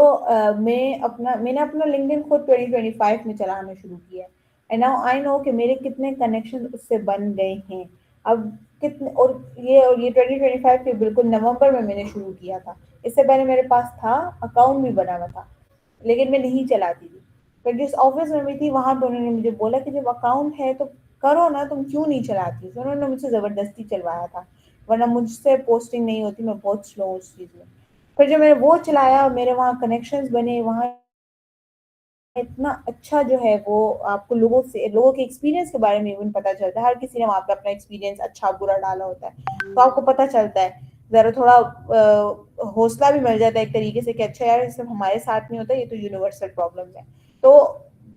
मैंने अपना लिंक्डइन खुद 2025 में चलाना शुरू किया है, एंड नाउ आई नो कि मेरे कितने कनेक्शन उससे बन गए हैं। अब कितने, और ये 2025 के बिल्कुल नवंबर में मैंने शुरू किया था। इससे पहले मेरे पास था, अकाउंट भी बना हुआ था, लेकिन मैं नहीं चलाती थी। पर जिस ऑफिस में भी थी वहां पे उन्होंने मुझे बोला कि जब अकाउंट है तो करो ना, तुम क्यों नहीं चलाती। तो उन्होंने मुझसे जबरदस्ती चलवाया था, वरना मुझसे पोस्टिंग नहीं होती, मैं बहुत स्लो हूँ उस चीज में। फिर जब मैंने वो चलाया, मेरे वहाँ कनेक्शंस बने, वहाँ इतना अच्छा जो है वो आपको लोगों के एक्सपीरियंस के बारे में इवन पता चलता है। हर किसी ने वहाँ पे अपना एक्सपीरियंस अच्छा बुरा डाला होता है, तो आपको पता चलता है। जरा थोड़ा हौसला भी मिल जाता है एक तरीके से कि अच्छा यार, ये सिर्फ हमारे साथ नहीं होता, ये तो यूनिवर्सल प्रॉब्लम है। तो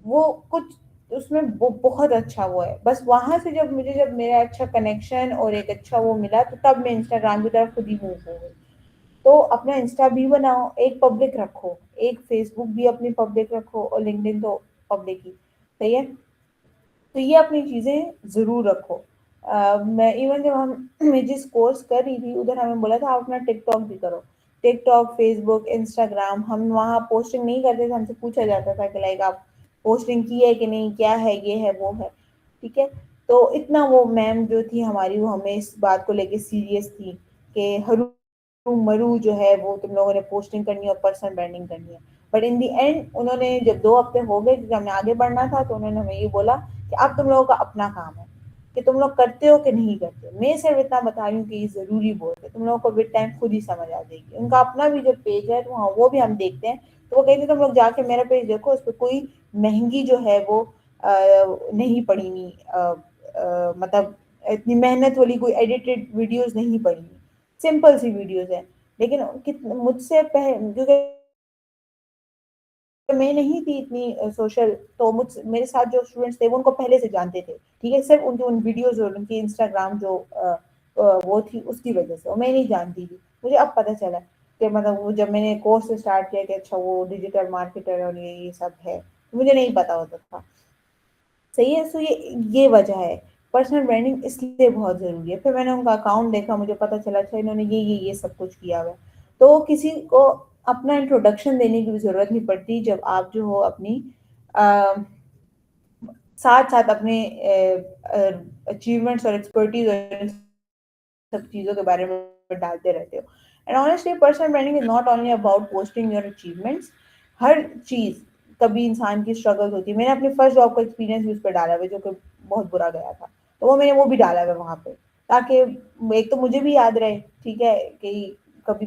वो कुछ उसमें वो बहुत अच्छा वो है। बस वहां से जब मेरा अच्छा कनेक्शन और एक अच्छा वो मिला, तो तब मैं इंस्टाग्राम की तरफ खुद ही मूव हो गई। तो अपना इंस्टा भी बनाओ, एक पब्लिक रखो, एक फेसबुक भी अपनी पब्लिक रखो, और लिंक्डइन तो पब्लिक ही। सही है। तो ये अपनी चीजें जरूर रखो। मैं इवन जब हम मैं जिस कोर्स कर रही थी उधर हमें बोला था आप अपना टिकटॉक भी करो। टिकटॉक, फेसबुक, इंस्टाग्राम, हम वहाँ पोस्टिंग नहीं करते थे, हमसे पूछा जाता था कि लाइक आप पोस्टिंग की है कि नहीं, क्या है, ये है वो है। ठीक है। तो इतना वो मैम जो थी हमारी, वो हमें इस बात को लेके सीरियस थी कि हरू मरू जो है वो तुम लोगों ने पोस्टिंग करनी है और पर्सनल ब्रांडिंग करनी है। बट इन दी एंड उन्होंने जब 2 हफ्ते हो गए जब हमें आगे बढ़ना था, तो उन्होंने हमें ये बोला कि अब तुम लोगों का अपना काम है कि तुम लोग करते हो कि नहीं करते। मैं सिर्फ इतना बता रही हूँ कि ये जरूरी बहुत है, तुम लोगों को विद टाइम खुद ही समझ आ जाएगी। उनका अपना भी जो पेज है तो हाँ, वो भी हम देखते हैं। तो वो कहते तुम लोग जाके मेरा पेज देखो, उस पर कोई महंगी जो है वो नहीं पड़ी हुई, मतलब इतनी मेहनत वाली कोई एडिटेड वीडियोस नहीं पड़ी, सिंपल सी वीडियोस है। लेकिन मुझसे क्योंकि मैं नहीं थी इतनी सोशल, तो मुझ मेरे साथ जो स्टूडेंट्स थे वो उनको पहले से जानते थे। ठीक है, सिर्फ उनके उन वीडियोस और उनकी इंस्टाग्राम जो वो थी उसकी वजह से, और मैं नहीं जानती थी। मुझे अब पता चला कि मतलब वो जब मैंने कोर्स स्टार्ट किया कि अच्छा वो डिजिटल मार्केटर और ये सब है, मुझे नहीं पता होता था। सही है। सो ये वजह है, पर्सनल ब्रांडिंग इसलिए बहुत ज़रूरी है। फिर मैंने उनका अकाउंट देखा, मुझे पता चला अच्छा इन्होंने ये सब कुछ किया हुआ है। तो किसी को अपना इंट्रोडक्शन देने की भी ज़रूरत नहीं पड़ती जब आप जो हो अपनी साथ साथ अपने अचीवमेंट्स और एक्सपर्टीज और सब चीज़ों के बारे में डालते रहते हो। And honestly personal branding is not only about posting your achievements. हर चीज़, कभी इंसान की स्ट्रगल होती है। मैंने अपनी फर्स्ट जॉब का एक्सपीरियंस भी उस पर डाला हुआ है, जो कि बहुत बुरा गया था, तो वो मैंने वो भी डाला हुआ है वहाँ पे, ताकि एक तो मुझे भी याद रहे, ठीक है, कि कभी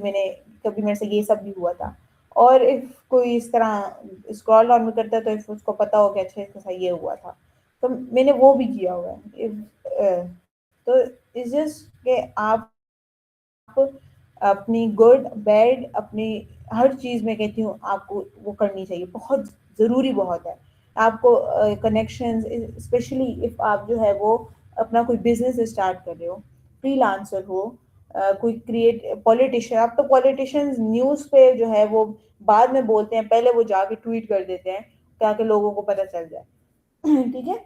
मेरे से ये सब भी हुआ था। और इफ कोई इस तरह स्क्रॉल डाउन में करता है तो इफ उसको पता हो कि अच्छा इसके साथ ये हुआ था, तो मैंने वो भी किया हुआ है। तो इट्स जस्ट कि आप अपनी गुड बैड अपनी हर चीज़ में कहती हूँ आपको वो करनी चाहिए, बहुत ज़रूरी बहुत है। आपको कनेक्शंस, स्पेशली इफ़ आप जो है वो अपना कोई बिजनेस स्टार्ट कर रहे हो, फ्रीलांसर हो, कोई क्रिएट पॉलिटिशियन, अब तो पॉलिटिशियंस न्यूज़ पे जो है वो बाद में बोलते हैं, पहले वो जाके ट्वीट कर देते हैं ताकि लोगों को पता चल जाए। ठीक है।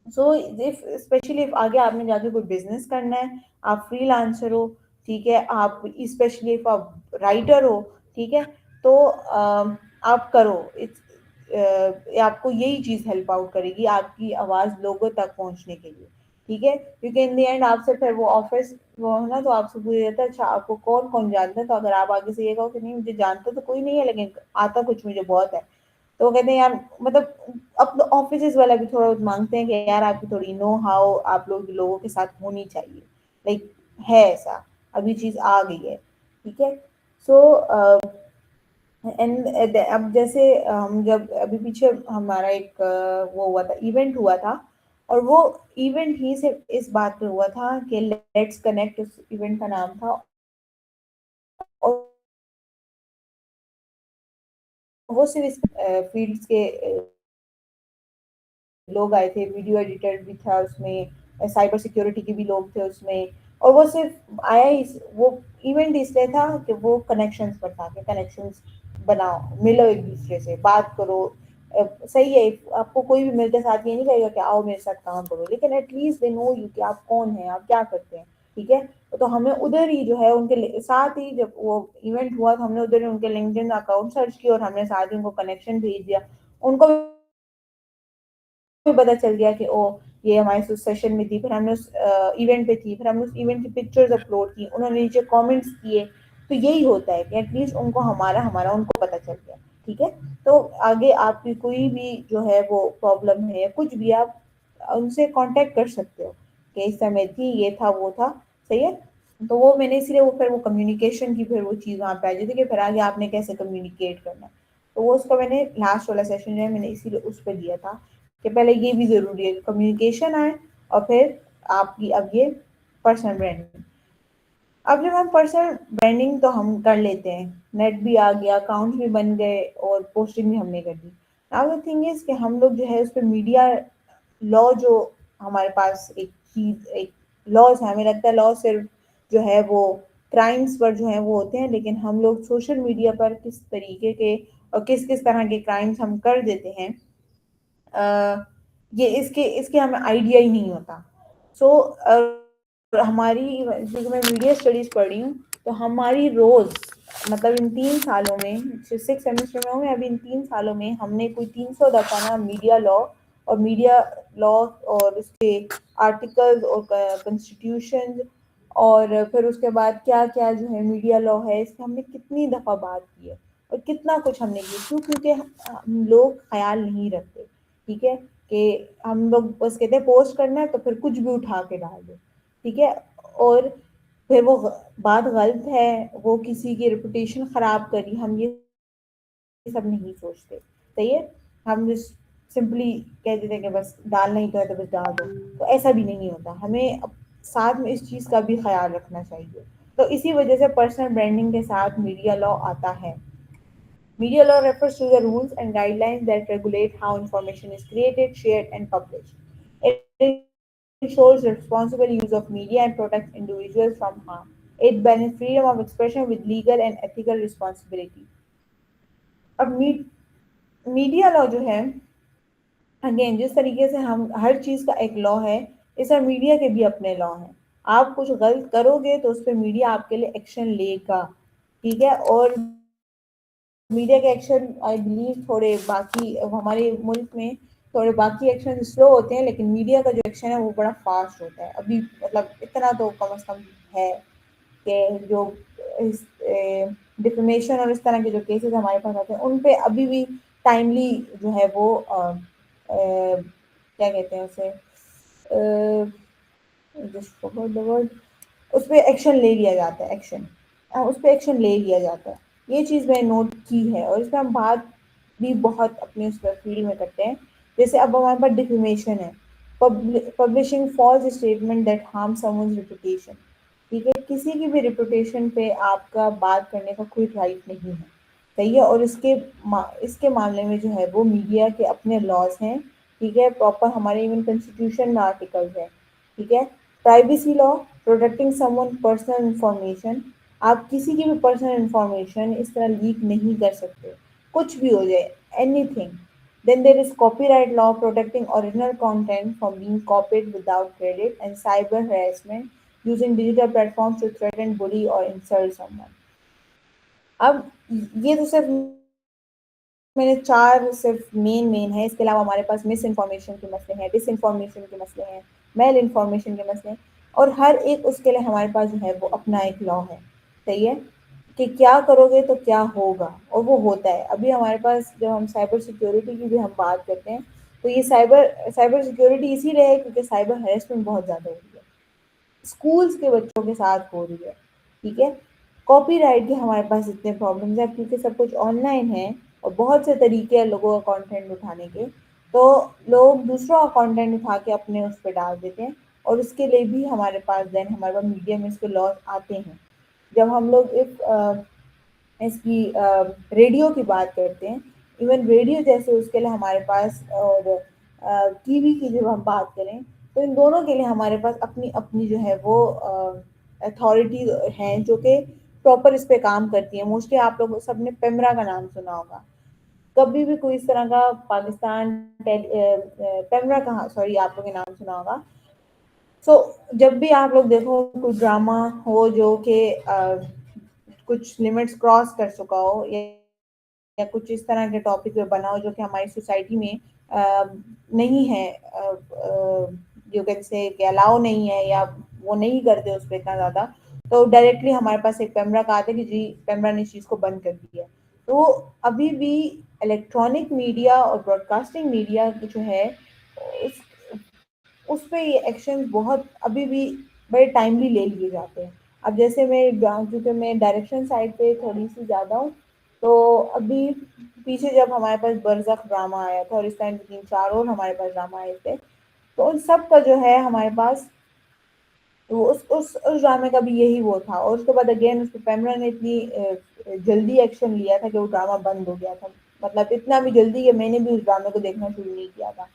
सो इफ स्पेशली इफ आगे आपने जाके कोई बिजनेस करना है, आप फ्रीलांसर हो, ठीक है, आप स्पेशली इफ आप राइटर हो, ठीक है, तो आप करो। आपको यही चीज़ हेल्प आउट करेगी आपकी आवाज़ लोगों तक पहुंचने के लिए। ठीक है, क्योंकि इन द एंड आपसे फिर वो ऑफिस वो है ना, तो आपसे पूछ जाता है अच्छा आपको कौन कौन जानता है, तो अगर आप आगे से ये कहो कि नहीं मुझे जानता तो कोई नहीं है लेकिन आता कुछ मुझे बहुत है, तो वो कहते हैं यार मतलब अब तो ऑफिस वाला भी थोड़ा बहुत मांगते हैं कि यार आपकी थोड़ी नो हाउ आप लोगों के साथ होनी चाहिए, लाइक है ऐसा, अभी चीज आ गई है। ठीक है। सो एंड अब जैसे हम जब अभी पीछे हमारा एक वो हुआ था, इवेंट हुआ था, और वो इवेंट ही सिर्फ इस बात पे हुआ था कि लेट्स कनेक्ट, उस इवेंट का नाम था। और वो सिर्फ इस फील्ड्स के लोग आए थे, वीडियो एडिटर भी था उसमें, साइबर सिक्योरिटी के भी लोग थे उसमें। और वो सिर्फ आया वो इवेंट इसलिए था कि वो कनेक्शंस पर था, कि कनेक्शंस बनाओ, मिलो एक दूसरे से, बात करो। सही है, आपको कोई भी मिलते साथ ये नहीं कहेगा कि आओ मेरे साथ काम करो, लेकिन एटलीस्ट दे नो यू कि आप कौन है, आप क्या करते हैं। ठीक है। तो हमें उधर ही जो है उनके साथ ही, जब वो इवेंट हुआ तो हमने उधर ही उनके लिंक्डइन अकाउंट सर्च किया और हमने साथ ही उनको कनेक्शन भेज दिया। उनको भी पता चल गया कि ओ ये हमारे उस सेशन में थी, फिर हमने उस इवेंट पे थी, फिर हमने उस इवेंट की पिक्चर्स अपलोड की, उन्होंने नीचे कमेंट्स किए। तो यही होता है कि एटलीस्ट उनको हमारा हमारा उनको पता चल गया। ठीक है। तो आगे आपकी कोई भी जो है वो प्रॉब्लम है या कुछ भी, आप उनसे कांटेक्ट कर सकते हो कि इस समय थी, ये था, वो था। सही है। तो वो मैंने इसीलिए वो फिर वो कम्युनिकेशन की फिर वो चीज़ वहाँ पे आ जाती है कि फिर आगे आपने कैसे कम्युनिकेट करना है। तो वो उसका मैंने लास्ट वाला सेशन जो है मैंने इसीलिए उस पर दिया था कि पहले ये भी ज़रूरी है कम्युनिकेशन आए, और फिर आपकी अब ये पर्सनल ब्रांडिंग। अब जब हम पर्सनल ब्रांडिंग तो हम कर लेते हैं, नेट भी आ गया, अकाउंट भी बन गए और पोस्टिंग भी हमने कर दी। नाउ द थिंग इज कि हम लोग जो है उस पर मीडिया लॉ, जो हमारे पास एक चीज एक लॉज है, हमें लगता है लॉ सिर्फ जो है वो क्राइम्स पर जो है वो होते हैं, लेकिन हम लोग सोशल मीडिया पर किस तरीके के और किस किस तरह के क्राइम्स हम कर देते हैं, ये इसके इसके हमें आइडिया ही नहीं होता। सो हमारी, क्योंकि मैं मीडिया स्टडीज पढ़ रही हूँ, तो हमारी रोज मतलब इन 3 सालों में, 6 सेमेस्टर में हूँ मैं अभी, इन 3 सालों में हमने कोई 300 दफा ना मीडिया लॉ और मीडिया लॉ और उसके आर्टिकल्स और कॉन्स्टिट्यूशन, और फिर उसके बाद क्या क्या जो है मीडिया लॉ है, इसकी हमने कितनी दफा बात की है और कितना कुछ हमने किया। क्यों? क्योंकि हम लोग ख्याल नहीं रखते। ठीक है। कि हम लोग बस कहते हैं पोस्ट करना है तो फिर कुछ भी उठा के डाल दो। ठीक है। और फिर वो बात गलत है, वो किसी की रेपुटेशन खराब करी, हम ये सब नहीं सोचते। सही है। हम जिस सिंपली कह देते हैं कि बस डालना ही तो है तो बस डाल दो, तो ऐसा भी नहीं होता। हमें साथ में इस चीज़ का भी ख्याल रखना चाहिए। तो इसी वजह से पर्सनल ब्रांडिंग के साथ मीडिया लॉ आता है। Media law refers to the rules and guidelines that regulate how information is created, shared, and published. It ensures responsible use of media and protects individuals from harm. It balanced freedom of expression with legal and ethical responsibility. अब मीडिया लॉ जो है, अगेन जिस तरीके से हम हर चीज़ का एक लॉ है, इस तरह मीडिया के भी अपने लॉ हैं। आप कुछ गलत करोगे तो उस पर मीडिया आपके लिए एक्शन लेगा, ठीक है। और मीडिया के एक्शन आई बिलीव थोड़े बाकी हमारे मुल्क में थोड़े बाकी एक्शन स्लो होते हैं, लेकिन मीडिया का जो एक्शन है वो बड़ा फास्ट होता है। अभी मतलब इतना तो कम से कम है कि जो इस डिफेमेशन और इस तरह के जो केसेस हमारे पास आते हैं उन पे अभी भी टाइमली जो है वो क्या कहते हैं उसे, जस्ट फॉरगॉट द वर्ड, उस पर एक्शन ले लिया जाता है, एक्शन उस पर एक्शन ले लिया जाता है। ये चीज़ मैंने नोट की है और इस पर हम बात भी बहुत अपने उस पर फील्ड में करते हैं। जैसे अब हमारे पास डिफेमेशन है, publishing false statement that harm someone's reputation, ठीक है। किसी की भी रेपुटेशन पे आपका बात करने का कोई राइट नहीं है, सही है। और इसके मामले में जो है वो मीडिया के अपने लॉज हैं, ठीक है। प्रॉपर हमारे इवन कॉन्स्टिट्यूशन में आर्टिकल्स हैं, ठीक है। Privacy law, protecting someone personal information, आप किसी की भी पर्सनल इंफॉर्मेशन इस तरह लीक नहीं कर सकते, कुछ भी हो जाए, anything. Then there is copyright law protecting original content from being copied without credit, and cyber harassment using digital platforms to threaten, bully or insult someone. अब ये तो सिर्फ मैंने चार सिर्फ मेन है, इसके अलावा हमारे पास मिस इन्फॉर्मेशन के मसले हैं, डिस इन्फॉर्मेशन के मसले हैं, मेल इन्फॉर्मेशन के मसले हैं, और हर एक उसके लिए हमारे पास जो है वो अपना एक लॉ है, सही है। कि क्या करोगे तो क्या होगा, और वो होता है। अभी हमारे पास जब हम साइबर सिक्योरिटी की भी हम बात करते हैं तो ये साइबर सिक्योरिटी इसीलिए है क्योंकि साइबर हरेसमेंट बहुत ज़्यादा हो रही है, स्कूल्स के बच्चों के साथ हो रही है, ठीक है। कॉपीराइट के हमारे पास इतने प्रॉब्लम्स हैं क्योंकि सब कुछ ऑनलाइन है और बहुत से तरीके हैं लोगों का कंटेंट उठाने के, तो लोग दूसरों का कंटेंट उठा के अपने उस पर डाल देते हैं, और उसके लिए भी हमारे पास हमारे पास मीडिया में इसके लॉज आते हैं। जब हम लोग इसकी रेडियो की बात करते हैं, इवन रेडियो जैसे उसके लिए हमारे पास, और टीवी की जब हम बात करें तो इन दोनों के लिए हमारे पास अपनी अपनी जो है वो अथॉरिटी हैं जो कि प्रॉपर इस पे काम करती हैं। मोस्टली आप लोग सबने पेमरा का नाम सुना होगा, कभी भी कोई इस तरह का पाकिस्तान पेमरा का, सॉरी, आप लोगों ने नाम सुना होगा। सो जब भी आप लोग देखो कोई ड्रामा हो जो कि कुछ लिमिट्स क्रॉस कर चुका हो, या कुछ इस तरह के टॉपिक पे बना हो जो कि हमारी सोसाइटी में नहीं है, जो कैन से कि अलाउ नहीं है, या वो नहीं करते उस पर इतना ज़्यादा, तो डायरेक्टली हमारे पास एक पेमरा का आता है कि जी पेमरा ने इस चीज़ को बंद कर दिया। तो अभी भी इलेक्ट्रॉनिक मीडिया और ब्रॉडकास्टिंग मीडिया जो है उस उस पे ये एक्शन बहुत अभी भी बड़े टाइमली ले लिए जाते हैं। अब जैसे क्योंकि मैं डायरेक्शन साइड पे थोड़ी सी ज़्यादा हूँ, तो अभी पीछे जब हमारे पास बरज़ख ड्रामा आया था और इस टाइम 3-4 और हमारे पास ड्रामा आए थे, तो उन सब का जो है हमारे पास वो उस ड्रामे का भी यही वो था, और उसके बाद अगेन उस पे पैमरा ने इतनी जल्दी एक्शन लिया था कि वो ड्रामा बंद हो गया था। मतलब इतना भी जल्दी कि मैंने भी उस ड्रामे को देखना शुरू नहीं किया था,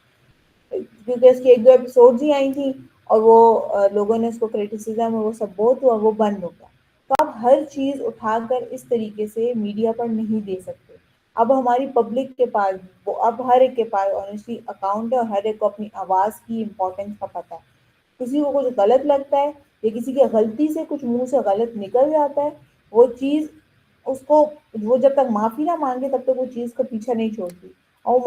क्योंकि उसकी 1-2 एपिसोड्स ही आई थी और वो लोगों ने उसको क्रिटिसिज्म और वो सब बहुत हुआ, वो बंद हो गया। तो आप हर चीज़ उठाकर इस तरीके से मीडिया पर नहीं दे सकते। अब हमारी पब्लिक के पास वो अब हर एक के पास ऑनेस्टली अकाउंट है और हर एक को अपनी आवाज़ की इम्पोर्टेंस का पता है। किसी को कुछ गलत लगता है या किसी की गलती से कुछ मुँह से गलत निकल जाता है, वो चीज़ उसको वो जब तक माफ़ी ना माँगे तब तक वो चीज़ का पीछा नहीं छोड़ती, और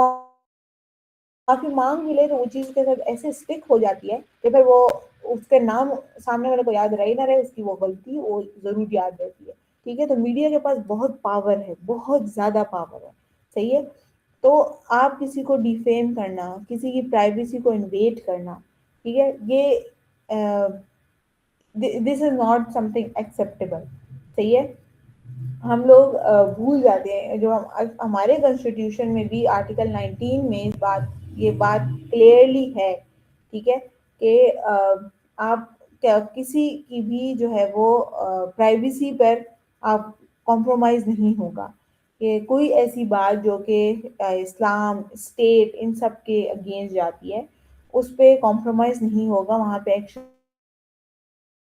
माफ़ी माँग भी ले तो वो चीज़ के साथ ऐसे स्टिक हो जाती है कि फिर वो उसके नाम सामने वाले को याद रहे ना रहे, उसकी वो गलती वो ज़रूर याद रहती है, ठीक है। तो मीडिया के पास बहुत पावर है, बहुत ज़्यादा पावर है, सही है। तो आप किसी को डिफेम करना, किसी की प्राइवेसी को इन्वेड करना, ठीक है, ये this is not something acceptable, सही है। हम लोग भूल जाते हैं, जो हमारे कॉन्स्टिट्यूशन में भी आर्टिकल 19 में ये बात क्लियरली है, ठीक है, कि आप क्या किसी की भी जो है वो प्राइवेसी पर आप कॉम्प्रोमाइज़ नहीं होगा, कि कोई ऐसी बात जो कि इस्लाम, स्टेट इन सब के अगेंस्ट जाती है, उस पे कॉम्प्रोमाइज़ नहीं होगा, वहाँ पे एक्शन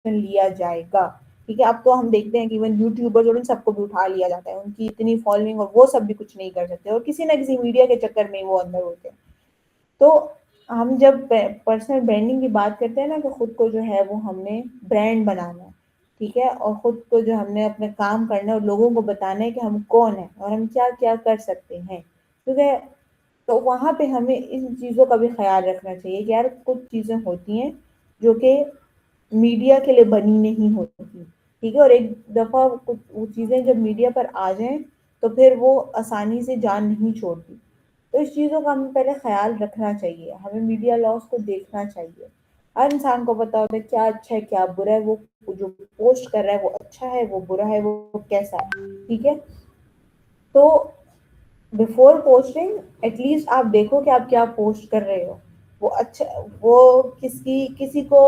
लिया जाएगा। ठीक है? अब तो हम देखते हैं कि इवन यूट्यूबर्स और इन सबको भी उठा लिया जाता है। उनकी इतनी फॉलोइंग और वो सब भी कुछ नहीं कर सकते और किसी न किसी मीडिया के चक्कर में वो अंदर होते हैं। तो हम जब पर्सनल ब्रांडिंग की बात करते हैं ना, तो खुद को जो है वो हमने ब्रांड बनाना है, ठीक है? और खुद को जो हमने अपने काम करना है और लोगों को बताना है कि हम कौन है और हम क्या क्या कर सकते हैं, ठीक है? तो वहाँ पे हमें इन चीज़ों का भी ख्याल रखना चाहिए कि यार कुछ चीज़ें होती हैं जो कि मीडिया के लिए बनी नहीं होती, ठीक है? और एक दफ़ा कुछ वो चीज़ें जब मीडिया पर आ जाएं तो फिर वो आसानी से जान नहीं छोड़ती। तो इस चीज़ों का हमें पहले ख़्याल रखना चाहिए, हमें मीडिया लॉज़ को देखना चाहिए। हर इंसान को पता होता है क्या अच्छा है, क्या बुरा है, वो जो पोस्ट कर रहा है वो अच्छा है, वो बुरा है, वो कैसा है, ठीक है? तो बिफोर पोस्टिंग एटलीस्ट आप देखो कि आप क्या पोस्ट कर रहे हो। वो अच्छा, वो किसी को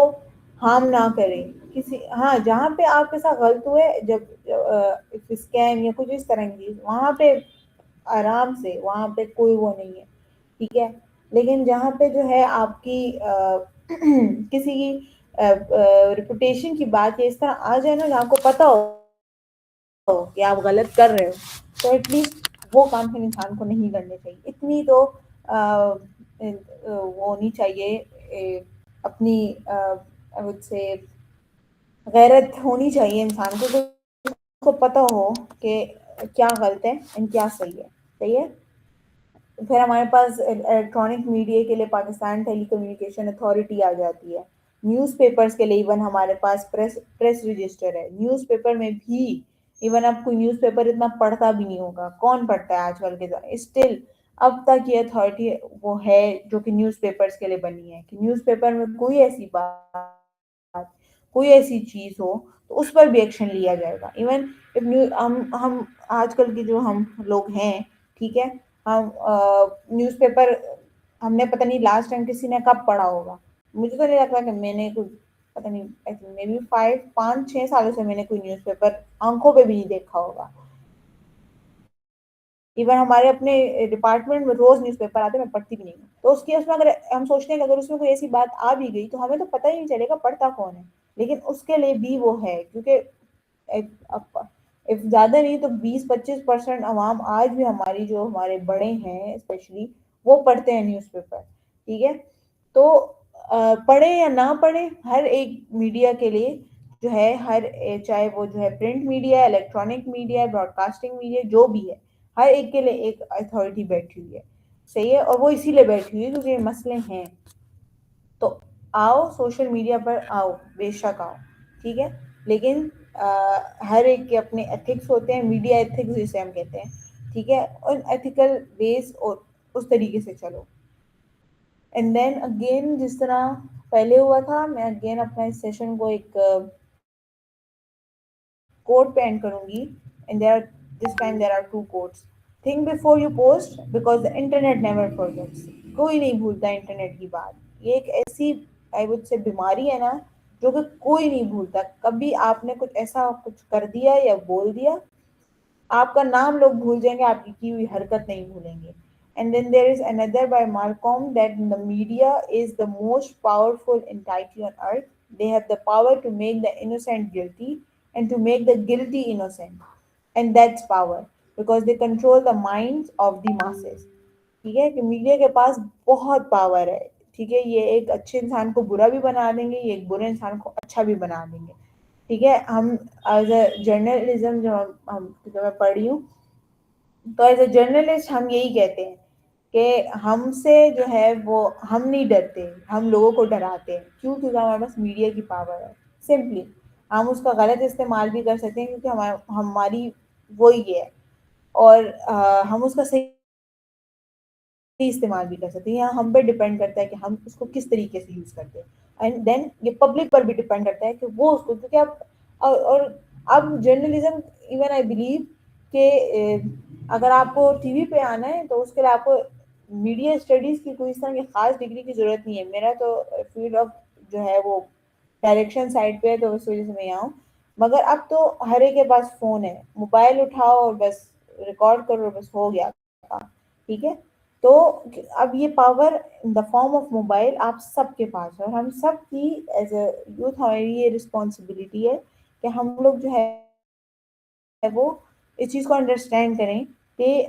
हार्म ना करे। किसी, हाँ, जहाँ पे आपके साथ गलत हुए, जब स्कैम या कुछ इस तरह की चीज़, वहाँ पे आराम से, वहाँ पे कोई वो नहीं है, ठीक है? लेकिन जहाँ पे जो है आपकी किसी की रेपुटेशन की बात या इस तरह आ जाए ना, जहाँ आपको पता हो कि आप गलत कर रहे हो, तो एटलीस्ट वो काम फिर इंसान को नहीं करने चाहिए। इतनी तो वो होनी चाहिए, अपनी आई वुड से गैरत होनी चाहिए इंसान को, कि उसको पता हो कि क्या गलत है एंड क्या सही है, सही है? फिर हमारे पास इलेक्ट्रॉनिक मीडिया के लिए पाकिस्तान टेलीकम्युनिकेशन अथॉरिटी आ जाती है। न्यूज़पेपर्स के लिए इवन हमारे पास प्रेस प्रेस रजिस्टर है। न्यूज़पेपर में भी इवन अब कोई न्यूज़पेपर इतना पढ़ता भी नहीं होगा, कौन पढ़ता है आजकल के दौर, स्टिल अब तक ये अथॉरिटी वो है जो कि न्यूज़पेपर्स के लिए बनी है, कि न्यूज़पेपर में कोई ऐसी बात, कोई ऐसी चीज हो तो उस पर भी एक्शन लिया जाएगा। इवन इफ हम आजकल के जो हम लोग हैं, ठीक है, हम न्यूज़पेपर, हमने पता नहीं लास्ट टाइम किसी ने कब पढ़ा होगा। मुझे तो नहीं लगता कि मैंने कोई, पता नहीं, मे बी 5 5 6 सालों से मैंने कोई न्यूज़पेपर आंखों पे भी नहीं देखा होगा। इवन हमारे अपने डिपार्टमेंट में रोज न्यूज़पेपर आते हैं, मैं पढ़ती भी नहीं हूँ। तो उसकी उसमें अगर हम सोचते हैं कि अगर उसमें कोई ऐसी बात आ भी गई तो हमें तो पता ही नहीं चलेगा पढ़ता कौन है। लेकिन उसके लिए भी वो है, क्योंकि इफ ज़्यादा नहीं तो 20 25% अवाम आज भी हमारी, जो हमारे बड़े हैं स्पेशली, वो पढ़ते हैं न्यूज़पेपर, ठीक है? तो पढ़े या ना पढ़े, हर एक मीडिया के लिए जो है, चाहे वो जो है print media, electronic media, broadcasting media, जो भी है, हर एक के लिए एक अथॉरिटी बैठी हुई है, सही है? और वो इसीलिए बैठी हुई है क्योंकि ये मसले हैं। तो आओ, सोशल मीडिया पर आओ, बेशक आओ, ठीक है? लेकिन हर एक के अपने एथिक्स होते हैं, मीडिया एथिक्स जिसे हम कहते हैं, ठीक है? और एथिकल वेज और उस तरीके से चलो। एंड देन अगेन, जिस तरह पहले हुआ था, मैं अगेन अपना इस सेशन को एक कोट पे एंड करूंगी। And there, this time there are two quotes. Think before you post because the internet never forgets. कोई नहीं भूलता इंटरनेट की बात। ये एक ऐसी, आई वुड से, बीमारी है ना, जो कि कोई नहीं भूलता। कभी आपने कुछ ऐसा कुछ कर दिया या बोल दिया, आपका नाम लोग भूल जाएंगे, आपकी की हुई हरकत नहीं भूलेंगे। And then there is another by Malcolm, that the media is the most powerful entity on earth. They have the power to make the innocent guilty and to make the guilty innocent. And that's power because they control the minds of the masses. ठीक है? कि मीडिया के पास बहुत पावर है, ठीक है? ये एक अच्छे इंसान को बुरा भी बना देंगे, ये एक बुरे इंसान को अच्छा भी बना देंगे, ठीक है? हम एज अ जर्नलिज्म, जो मैं पढ़ी हूँ, तो एज अ जर्नलिस्ट हम यही कहते हैं कि हमसे जो है वो, हम नहीं डरते, हम लोगों को डराते हैं। क्यों? क्योंकि हमारे पास मीडिया की पावर है, सिंपली। हम उसका गलत इस्तेमाल भी कर सकते हैं क्योंकि हमारी वो ही है। और हम उसका सही इस्तेमाल भी कर सकते हैं। यहाँ हम पे डिपेंड करता है कि हम उसको किस तरीके से यूज करते हैं। एंड देन ये पब्लिक पर भी डिपेंड करता है कि वो उसको, क्योंकि अब और अब जर्नलिज्म, इवन आई बिलीव कि अगर आपको टीवी पे आना है तो उसके लिए आपको मीडिया स्टडीज की कोई इस तरह की खास डिग्री की जरूरत नहीं है। मेरा तो फील्ड ऑफ जो है वो डायरेक्शन साइड पे है, तो उस वजह से मैं यहाँ हूँ। मगर अब तो हर एक के पास फोन है, मोबाइल उठाओ और बस रिकॉर्ड करो और बस हो गया काम, ठीक है? तो अब ये power in the form of mobile आप सबके पास है, और हम सब की एज अ यूथ हमारी ये रिस्पॉन्सिबिलिटी है कि हम लोग जो है वो इस चीज़ को अंडरस्टैंड करें कि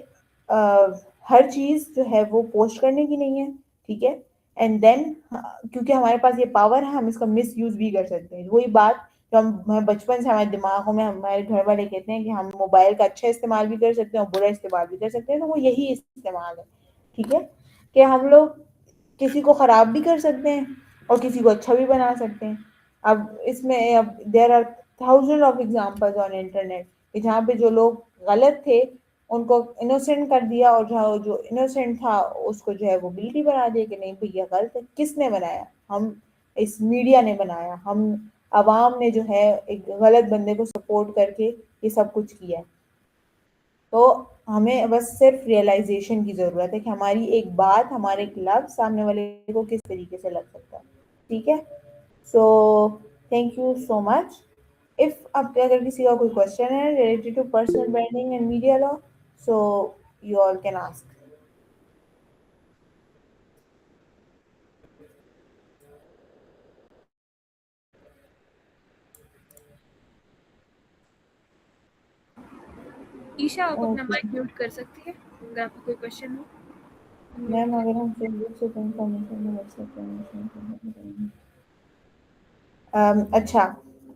हर चीज़ जो है वो पोस्ट करने की नहीं है, ठीक है। एंड देन क्योंकि हमारे पास ये पावर है, हम इसका मिस यूज़ भी कर सकते हैं। वही बात जो हम बचपन से हमारे दिमागों में हमारे घर वाले कहते हैं कि हम मोबाइल का अच्छा इस्तेमाल भी कर सकते हैं और बुरा इस्तेमाल भी कर सकते हैं, तो वो यही इस्तेमाल है, ठीक है, कि हम लोग किसी को खराब भी कर सकते हैं और किसी को अच्छा भी बना सकते हैं। अब इसमें अब there are thousand of examples on internet कि जहाँ पे जो लोग गलत थे उनको इनोसेंट कर दिया, और जहाँ जो इनोसेंट था उसको जो है वो गिल्टी बना दिया कि नहीं भैया गलत है। किसने बनाया? हम, इस मीडिया ने बनाया, हम आवाम ने जो है एक गलत बंदे को सपोर्ट करके ये सब कुछ किया है। तो हमें बस सिर्फ रियलाइजेशन की ज़रूरत है कि हमारी एक बात, हमारे एक लफ्ज़ सामने वाले को किस तरीके से लग सकता है, ठीक है। So thank you so much. If अब अगर किसी का कोई क्वेश्चन है related to personal branding and media law, so you all can ask. Isha, आप अपना ओके माइक म्यूट कर सकती है अगर आपको कोई क्वेश्चन हो। म्यूट मैम, कर। अगर हम फेसबुक से कोई इंफॉर्मेशन व्हाट्सएप अच्छा,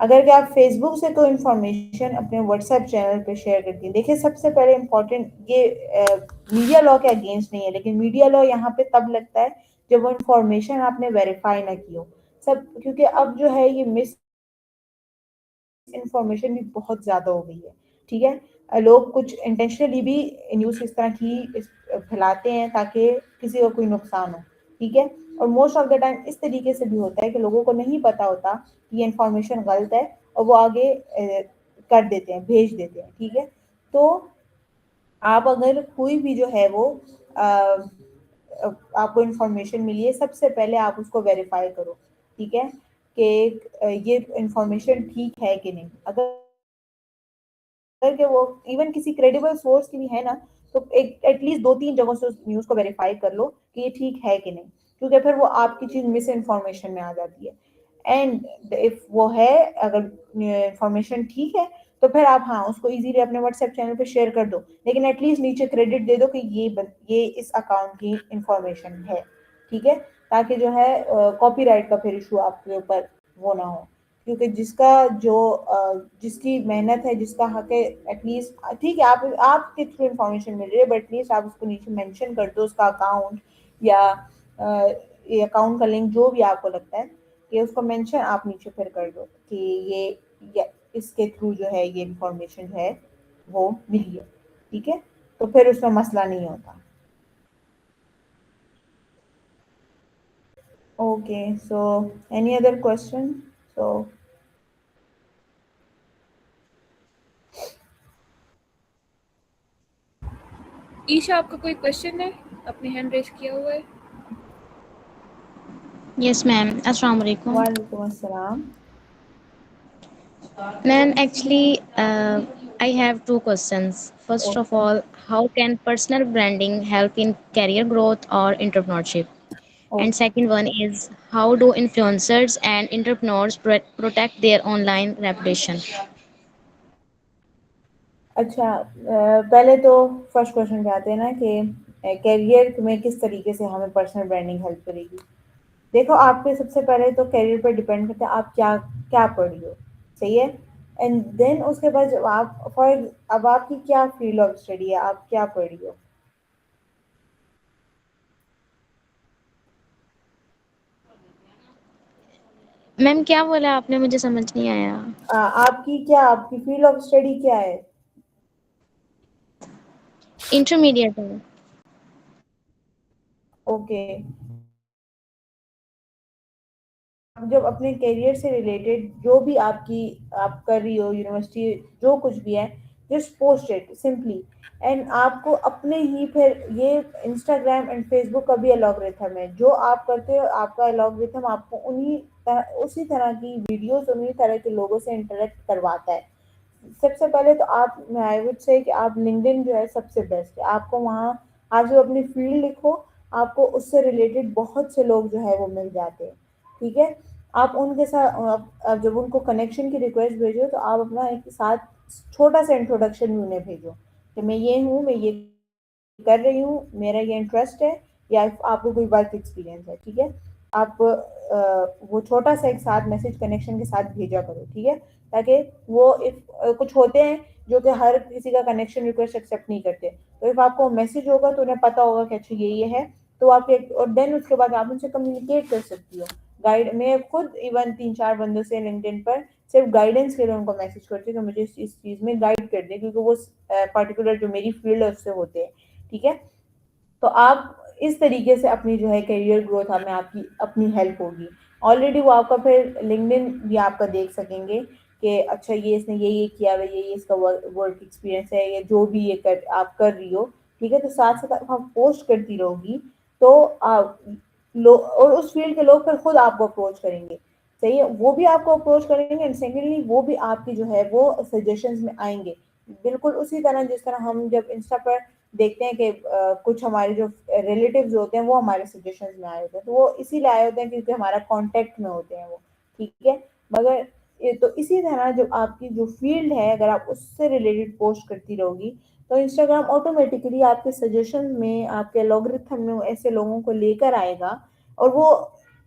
अगर कि आप फेसबुक से कोई इंफॉर्मेशन अपने व्हाट्सएप चैनल पे शेयर करती हैं, देखिए सबसे पहले इम्पोर्टेंट ये मीडिया लॉ के अगेंस्ट नहीं है, लेकिन मीडिया लॉ यहाँ पे तब लगता है जब वो इंफॉर्मेशन आपने वेरीफाई ना की हो। सब क्योंकि अब जो है ये मिस इन्फॉर्मेशन भी बहुत ज़्यादा हो गई है, ठीक है। लोग कुछ इंटेंशनली भी न्यूज़ इस तरह की फैलाते हैं ताकि किसी को कोई नुकसान हो, ठीक है। और मोस्ट ऑफ द टाइम इस तरीके से भी होता है कि लोगों को नहीं पता होता कि ये इन्फॉर्मेशन गलत है और वो आगे कर देते हैं, भेज देते हैं, ठीक है। तो आप अगर कोई भी जो है वो आपको इन्फॉर्मेशन मिली है, सबसे पहले आप उसको वेरीफाई करो, ठीक है, कि ये इन्फॉर्मेशन ठीक है कि नहीं। अगर कि वो इवन किसी क्रेडिबल सोर्स की भी है ना, तो एक एटलीस्ट 2-3 जगहों से उस न्यूज़ को वेरीफाई कर लो कि ये ठीक है कि नहीं, क्योंकि फिर वो आपकी चीज़ मिस इन्फॉर्मेशन में आ जाती है। एंड इफ वो है, अगर इन्फॉर्मेशन ठीक है, तो फिर आप हाँ उसको इजीली अपने व्हाट्सएप चैनल पे शेयर कर दो, लेकिन एटलीस्ट नीचे क्रेडिट दे दो कि ये इस अकाउंट की इंफॉर्मेशन है, ठीक है, ताकि जो है कॉपीराइट का फिर इशू आपके ऊपर वो ना हो। क्योंकि जिसका जो जिसकी मेहनत है, जिसका हक है, एटलीस्ट ठीक है, आप आपके थ्रू इन्फॉर्मेशन मिल रही है, बट एटलीस्ट आप उसको नीचे मेंशन कर दो, उसका अकाउंट या ये अकाउंट का लिंक जो भी आपको लगता है कि उसको मेंशन आप नीचे फिर कर दो कि ये इसके थ्रू जो है ये इन्फॉर्मेशन है वो मिली है, ठीक है, तो फिर उसमें मसला नहीं होता। Okay, so any other question? So Isha, आपका कोई क्वेश्चन है? आपने हैंड रेज किया हुआ है। Yes, ma'am. Assalamu alaikum. वालेकुम अस्सलाम। Ma'am, actually, I have two questions. First of okay all, how can personal branding help in career growth or entrepreneurship? And okay. second one is, how do influencers and entrepreneurs protect their online reputation? अच्छा, पहले तो फर्स्ट क्वेश्चन पे आते हैं ना कि करियर में किस तरीके से हमें पर्सनल ब्रांडिंग हेल्प करेगी। देखो, आपके सबसे पहले तो करियर पर डिपेंड करता है आप क्या क्या पढ़ रही हो, सही है। एंड देन उसके बाद जब आप फॉर अब आपकी क्या फील्ड ऑफ स्टडी है, आप क्या पढ़ रही हो? मैम क्या बोला आपने, मुझे समझ नहीं आया। आपकी फील्ड ऑफ स्टडी क्या है? इंटरमीडिएट है। ओके। जब अपने करियर से रिलेटेड जो भी आप कर रही हो, यूनिवर्सिटी जो कुछ भी है, just post it simply. And आपको अपने ही फिर ये इंस्टाग्राम एंड फेसबुक का भी एलॉग्रिथम है, जो आप करते हो आपका एलॉग्रिथम आपको उसी तरह की वीडियोस, उन्हीं तरह के लोगों से इंटरेक्ट करवाता है। सबसे पहले तो आप, आई वुड से कि आप लिंक्डइन जो है सबसे बेस्ट है। आपको वहाँ आप जब अपनी फील्ड लिखो, आपको उससे रिलेटेड बहुत से लोग जो है वो मिल जाते हैं, ठीक है। आप उनके साथ आप जब उनको कनेक्शन की रिक्वेस्ट भेजो तो आप अपना एक साथ छोटा सा इंट्रोडक्शन भी उन्हें भेजो कि मैं ये हूँ, मैं ये कर रही हूँ, मेरा ये इंटरेस्ट है, या आपको कोई वर्क एक्सपीरियंस है, ठीक है। आप वो छोटा सा एक साथ मैसेज कनेक्शन के साथ भेजा करो, ठीक है, ताकि वो इफ कुछ होते हैं जो कि हर किसी का कनेक्शन रिक्वेस्ट एक्सेप्ट नहीं करते, तो इफ आपको मैसेज होगा तो उन्हें पता होगा कि अच्छा ये है, तो आप एक और देन उसके बाद आप उनसे कम्युनिकेट कर सकती हो। गाइड मैं खुद इवन 3-4 बंदों से लिंक्डइन पर सिर्फ गाइडेंस के लिए उनको मैसेज करती हूँ कि मुझे इस चीज़ में गाइड कर दे, क्योंकि वो पर्टिकुलर जो मेरी फील्ड है उससे होते हैं, ठीक है। तो आप इस तरीके से अपनी जो है करियर ग्रोथ में आपकी अपनी हेल्प होगी। ऑलरेडी वो आपका फिर लिंक्डइन भी आपका देख सकेंगे कि अच्छा ये इसने ये किया हुआ है, ये इसका वर्क एक्सपीरियंस है, या जो भी ये आप कर रही हो, ठीक है। तो साथ साथ आप पोस्ट करती रहोगी तो आप और उस फील्ड के लोग फिर खुद आपको अप्रोच करेंगे, सही है, वो भी आपको अप्रोच करेंगे, एंड सेकेंडली वो भी आपकी जो है वो सजेशंस में आएंगे। बिल्कुल उसी तरह जिस तरह हम जब इंस्टा पर देखते हैं कि कुछ हमारे जो रिलेटिव्स होते हैं वो हमारे सजेशंस में आए होते हैं, तो वो इसीलिए आए होते हैं क्योंकि हमारा कांटेक्ट में होते हैं वो, ठीक है। मगर तो इसी तरह जब आपकी जो फील्ड है अगर आप उससे रिलेटेड पोस्ट करती रहोगी तो इंस्टाग्राम ऑटोमेटिकली आपके सजेशन में, आपके एल्गोरिथम में ऐसे लोगों को लेकर आएगा, और वो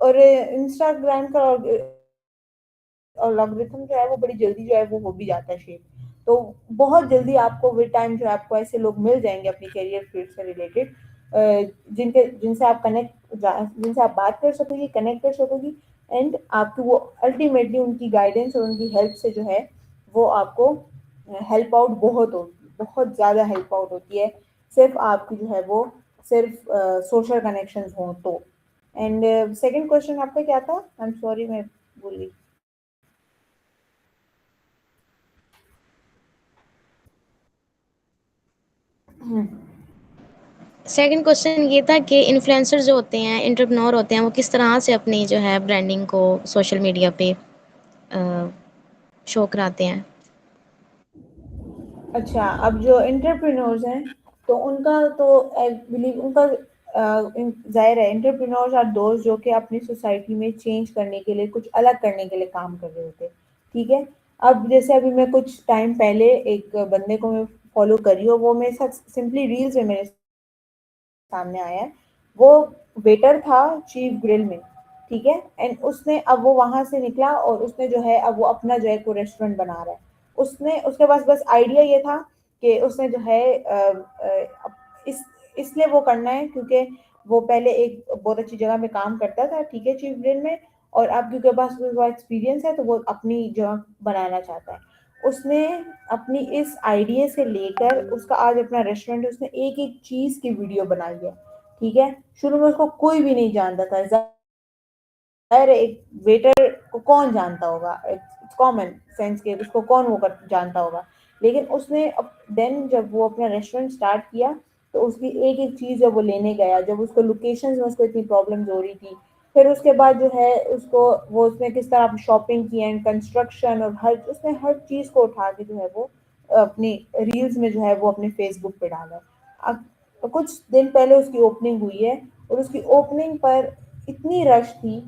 और इंस्टाग्राम का और लॉगरिथम जो है वो बड़ी जल्दी जो है वो हो भी जाता है शेप। तो बहुत जल्दी आपको विद टाइम जो है आपको ऐसे लोग मिल जाएंगे अपनी करियर फील्ड से रिलेटेड, जिनके जिनसे आप जिनसे आप बात कर सकोगी, कनेक्ट कर सकोगी, एंड आपकी वो अल्टीमेटली उनकी गाइडेंस और उनकी हेल्प से जो है वो आपको हेल्प आउट बहुत होगी, बहुत ज़्यादा हेल्प आउट होती है, सिर्फ आपकी जो है वो सिर्फ सोशल कनेक्शंस हों तो। एंड सेकंड क्वेश्चन आपका क्या था? आई एम सॉरी, मैं भूल गई। सेकंड क्वेश्चन ये था कि इन्फ्लुएंसर जो होते हैं, एंटरप्रेन्योर होते हैं, वो किस तरह से अपनी जो है ब्रांडिंग को सोशल मीडिया पे शो कराते हैं। अच्छा, अब जो एंटरप्रेन्योर्स हैं तो उनका तो आई बिलीव उनका जाहिर है एंटरप्रेन्योर्स आर दोस्त जो कि अपनी सोसाइटी में चेंज करने के लिए, कुछ अलग करने के लिए काम कर रहे होते हैं, ठीक है। अब जैसे अभी मैं कुछ टाइम पहले एक बंदे को मैं फॉलो कर रही हूँ, वो मेरे साथ सिंपली रील्स में मेरे सामने आया है। वो वेटर था चीफ ग्रिल में, ठीक है, एंड उसने अब वो वहां से निकला और उसने जो है अब वो अपना जो है को रेस्टोरेंट बना रहा है। उसने उसके पास बस आइडिया ये था कि उसने जो है इस इसलिए वो करना है क्योंकि वो पहले एक बहुत अच्छी जगह पे काम करता था, ठीक है, चीफ ग्रिल में, और अब क्योंकि पास उसको एक्सपीरियंस है तो वो अपनी जगह बनाना चाहता है। उसने अपनी इस आइडिया से लेकर उसका आज अपना रेस्टोरेंट है, उसने एक एक चीज की वीडियो बनाई है, ठीक है। शुरू में उसको कोई भी नहीं जानता था, जाहिर है एक वेटर को कौन जानता होगा, इट्स कॉमन सेंस के उसको कौन वो जानता होगा। लेकिन उसने देन जब वो अपना रेस्टोरेंट स्टार्ट किया तो उसकी एक एक चीज जब वो लेने गया, जब उसको लोकेशन में उसको इतनी प्रॉब्लम हो रही थी, फिर उसके बाद जो है उसको वो उसने किस तरह शॉपिंग की एंड कंस्ट्रक्शन और हर उसने हर चीज को उठा के जो है वो अपनी रील्स में जो है वो अपने फेसबुक पे डाला है। अब कुछ दिन पहले उसकी ओपनिंग हुई है और उसकी ओपनिंग पर इतनी रश थी,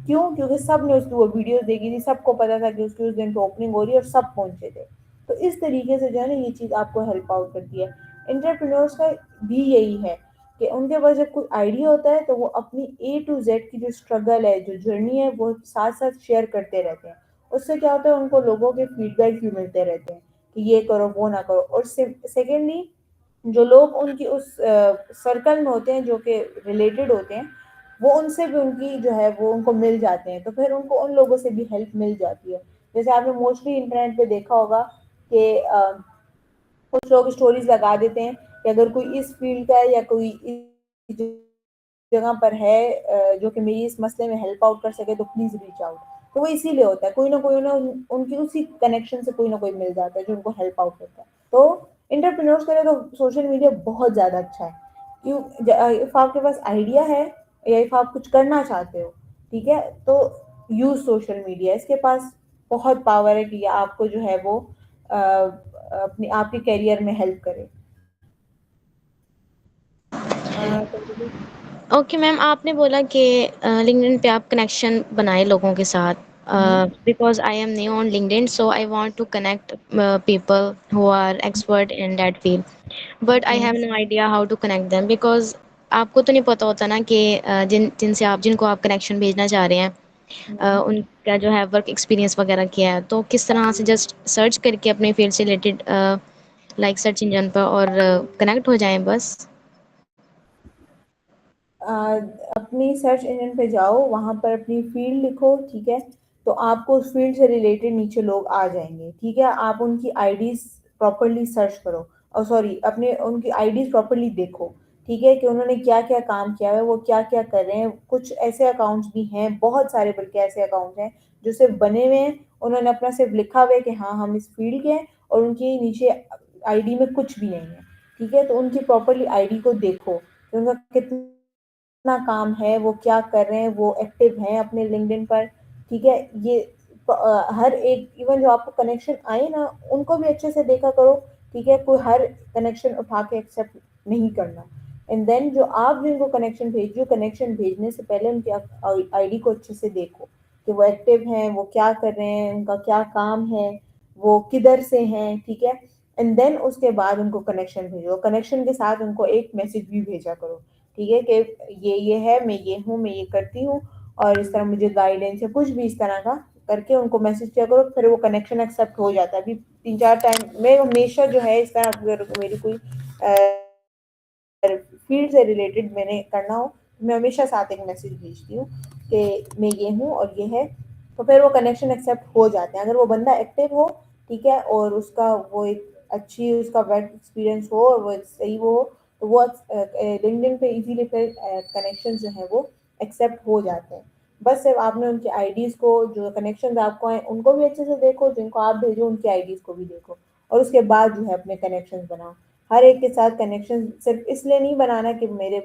क्यों? क्योंकि सब ने उसकी वो वीडियोस देखी थी, सबको पता था कि उसकी उस दिन पे ओपनिंग हो रही है और सब पहुंचे थे। तो इस तरीके से जो है ना ये चीज़ आपको हेल्प आउट करती है। एंटरप्रेन्योर्स का भी यही है कि उनके पास जब कोई आइडिया होता है तो वो अपनी ए टू जेड की जो स्ट्रगल है, जो जर्नी है, वो साथ साथ शेयर करते रहते हैं। उससे क्या होता है, उनको लोगों के फीडबैक भी मिलते रहते हैं कि ये करो वो ना करो। और सेकेंडली जो लोग उनकी उस सर्कल में होते हैं जो कि रिलेटेड होते हैं, वो उनसे भी उनकी जो है वो उनको मिल जाते हैं, तो फिर उनको उन लोगों से भी हेल्प मिल जाती है। जैसे आपने मोस्टली इंटरनेट पे देखा होगा कि कुछ लोग स्टोरीज लगा देते हैं कि अगर कोई इस फील्ड का है या कोई इस जगह पर है जो कि मेरी इस मसले में हेल्प आउट कर सके तो प्लीज रीच आउट। तो वो इसीलिए होता है, कोई ना कोई उन्हें उनकी उसी कनेक्शन से कोई ना कोई मिल जाता है जो उनको हेल्प आउट करता है। तो इंटरप्रेन्योर्स के लिए तो सोशल मीडिया बहुत ज़्यादा अच्छा है। क्यों? इफ आपके पास आइडिया है या इफ आप कुछ करना चाहते हो, ठीक है, तो यूज सोशल मीडिया, इसके पास बहुत पावर है कि ये आपको जो है वो अपनी आपके करियर में हेल्प करे। ओके मैम, आपने बोला कि लिंक्डइन पे आप कनेक्शन बनाए लोगों के साथ, because I am new on LinkedIn, so I want to connect people who are expert in that field, but I have no idea how to connect them, because आपको तो नहीं पता होता ना कि जिनको आप कनेक्शन भेजना चाह रहे हैं उनका जो है वर्क एक्सपीरियंस वगैरह क्या है, तो किस तरह से जस्ट सर्च करके अपने फील्ड से रिलेटेड लाइक सर्च इंजन पर और कनेक्ट हो जाएं बस। अपनी सर्च इंजन पे जाओ, वहां पर अपनी फील्ड लिखो, ठीक है, तो आपको उस फील्ड से रिलेटेड नीचे लोग आ जाएंगे, ठीक है। आप उनकी आईडीज प्रॉपरली सर्च करो, और सॉरी अपने उनकी आईडीज प्रॉपरली देखो, ठीक है, कि उन्होंने क्या क्या काम किया है, वो क्या क्या कर रहे हैं। कुछ ऐसे अकाउंट्स भी हैं, बहुत सारे बल्कि ऐसे अकाउंट्स हैं जो सिर्फ बने हुए हैं, उन्होंने अपना सिर्फ लिखा हुआ है कि हाँ हम इस फील्ड के हैं, और उनके नीचे आईडी में कुछ भी नहीं है, ठीक है। तो उनकी प्रॉपरली आईडी को देखो कि उनका कितना काम है, वो क्या कर रहे हैं, वो एक्टिव हैं अपने लिंक्डइन पर, ठीक है। ये हर एक इवन जो आपको कनेक्शन आए ना, उनको भी अच्छे से देखा करो, ठीक है। कोई हर कनेक्शन उठा के एक्सेप्ट नहीं करना। एंड देन जो आप जिनको कनेक्शन भेजो, कनेक्शन भेजने से पहले उनकी आईडी को अच्छे से देखो कि वो एक्टिव हैं, वो क्या कर रहे हैं, उनका क्या काम है, वो किधर से हैं, ठीक है। एंड देन उसके बाद उनको कनेक्शन भेजो, कनेक्शन के साथ उनको एक मैसेज भी भेजा करो, ठीक है, कि ये है, मैं ये हूँ, मैं ये करती हूँ, और इस तरह मुझे गाइडेंस है, कुछ भी इस तरह का करके उनको मैसेज किया करो, फिर वो कनेक्शन एक्सेप्ट हो जाता है। अभी 3-4 टाइम मैं हमेशा जो है इस तरह, अगर मेरी कोई फील्ड से रिलेटेड मैंने करना हो, मैं हमेशा साथ एक मैसेज भेजती हूँ कि मैं ये हूँ और ये है, तो फिर वो कनेक्शन एक्सेप्ट हो जाते हैं। अगर वो बंदा एक्टिव हो, ठीक है, और उसका वो एक अच्छी उसका वर्क एक्सपीरियंस हो और वो सही वो हो, तो वो लिंक्डइन पे इजीली फिर कनेक्शन जो है वो एक्सेप्ट हो जाते हैं। बस सिर्फ आपने उनकी आईडीज को, जो कनेक्शन आपको आए उनको भी अच्छे से देखो, जिनको आप भेजो उनकी आईडीज को भी देखो, और उसके बाद जो है अपने कनेक्शन बनाओ। हर एक के साथ कनेक्शन सिर्फ इसलिए नहीं बनाना कि मेरे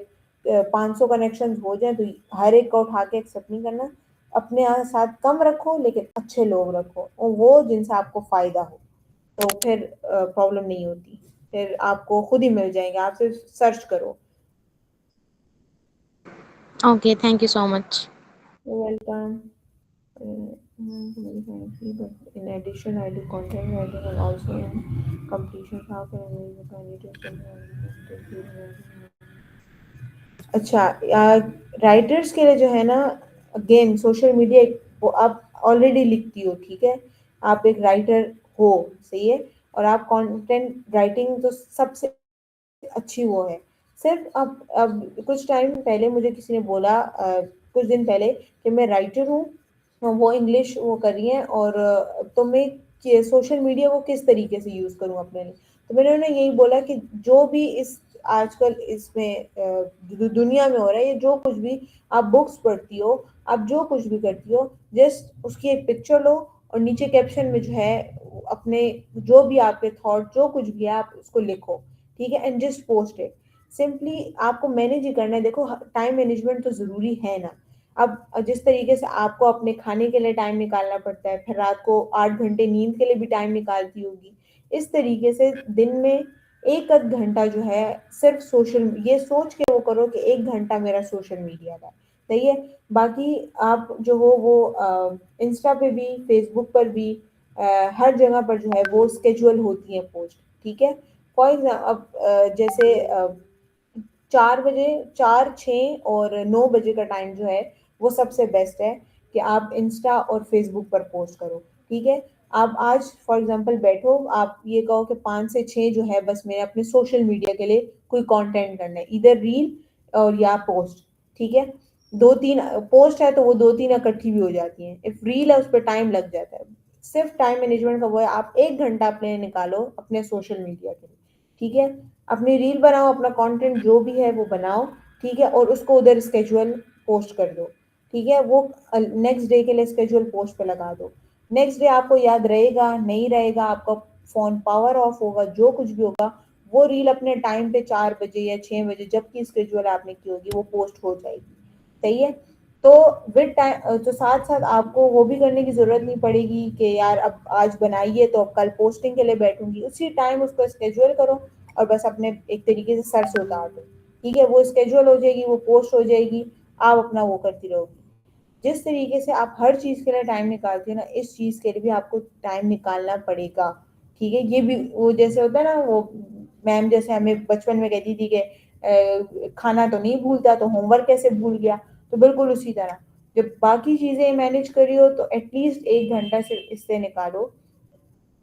500 कनेक्शन हो जाए, तो हर एक को उठा के एक्सेप्ट नहीं करना। अपने यहाँ साथ कम रखो लेकिन अच्छे लोग रखो, और वो जिनसे आपको फायदा हो, तो फिर प्रॉब्लम नहीं होती, फिर आपको खुद ही मिल जाएंगे। आप सिर्फ सर्च करो। Okay, thank you so much. Welcome. But in addition, I do content writing and also in completion. How can I make the candidate? अच्छा, राइटर्स के लिए जो है ना, अगेन सोशल मीडिया वो आप ऑलरेडी लिखती हो, ठीक है, आप एक राइटर हो, सही है, और आप कंटेंट राइटिंग तो सबसे अच्छी वो है। सिर्फ अब कुछ टाइम पहले मुझे किसी ने बोला, कुछ दिन पहले, कि मैं राइटर हूँ, वो इंग्लिश वो कर रही हैं, और तो मैं सोशल मीडिया को किस तरीके से यूज़ करूँ अपने लिए। तो मैंने उन्हें यही बोला कि जो भी इस आजकल इसमें दुनिया में हो रहा है, ये जो कुछ भी आप बुक्स पढ़ती हो, आप जो कुछ भी करती हो, जस्ट उसकी एक पिक्चर लो, और नीचे कैप्शन में जो है अपने जो भी आपके थॉट जो कुछ भी है आप उसको लिखो, ठीक है, and just post it. Simply आपको मैनेज ही करना है। देखो, टाइम मैनेजमेंट तो ज़रूरी है ना। अब जिस तरीके से आपको अपने खाने के लिए टाइम निकालना पड़ता है, फिर रात को 8 घंटे नींद के लिए भी टाइम निकालती होगी, इस तरीके से दिन में एक आध घंटा जो है सिर्फ सोशल, ये सोच के वो करो कि 1 घंटा मेरा सोशल मीडिया का, सही है। बाकी आप जो हो वो इंस्टा पे भी, फेसबुक पर भी, हर जगह पर जो है वो स्केजुअल होती है पोस्ट, ठीक है। फॉर एग्जाम्पल अब जैसे 4 बजे, 4, 6 और 9 बजे का टाइम जो है वो सबसे बेस्ट है कि आप इंस्टा और फेसबुक पर पोस्ट करो, ठीक है। आप आज फॉर एग्जांपल बैठो, आप ये कहो कि 5 से 6 जो है बस मैंने अपने सोशल मीडिया के लिए कोई कंटेंट करना है, इधर रील और या पोस्ट, ठीक है। 2-3 पोस्ट है तो वो 2-3 इकट्ठी भी हो जाती हैं, इफ रील है उस पर टाइम लग जाता है। सिर्फ टाइम मैनेजमेंट का वो है, आप 1 घंटा अपने निकालो अपने सोशल मीडिया के लिए, ठीक है। अपनी रील बनाओ, अपना कंटेंट जो भी है वो बनाओ, ठीक है, और उसको उधर स्केजुअल पोस्ट कर दो, ठीक है। वो नेक्स्ट डे के लिए स्केजुअल पोस्ट पे लगा दो। नेक्स्ट डे आपको याद रहेगा नहीं रहेगा, आपका फोन पावर ऑफ होगा, जो कुछ भी होगा, वो रील अपने टाइम पे 4 बजे या 6 बजे जबकि स्केजुअल आपने की होगी वो पोस्ट हो जाएगी, सही है। तो विद टाइम तो साथ साथ आपको वो भी करने की जरूरत नहीं पड़ेगी कि यार अब आज बनाइए तो अब कल पोस्टिंग के लिए बैठूंगी, उसी टाइम उसको स्केजुअल करो और बस अपने एक तरीके से सर से उतार दो। ठीक है, वो स्केड्यूल हो जाएगी, वो पोस्ट हो जाएगी, आप अपना वो करती रहोगी। जिस तरीके से आप हर चीज़ के लिए टाइम निकालती हो ना, इस चीज़ के लिए भी आपको टाइम निकालना पड़ेगा। ठीक है, ये भी वो जैसे होता है ना, वो मैम जैसे हमें बचपन में कहती थी कि खाना तो नहीं भूलता तो होमवर्क कैसे भूल गया, तो बिल्कुल उसी तरह जब बाकी चीज़ें मैनेज करी हो तो एटलीस्ट 1 घंटा सिर्फ इससे निकालो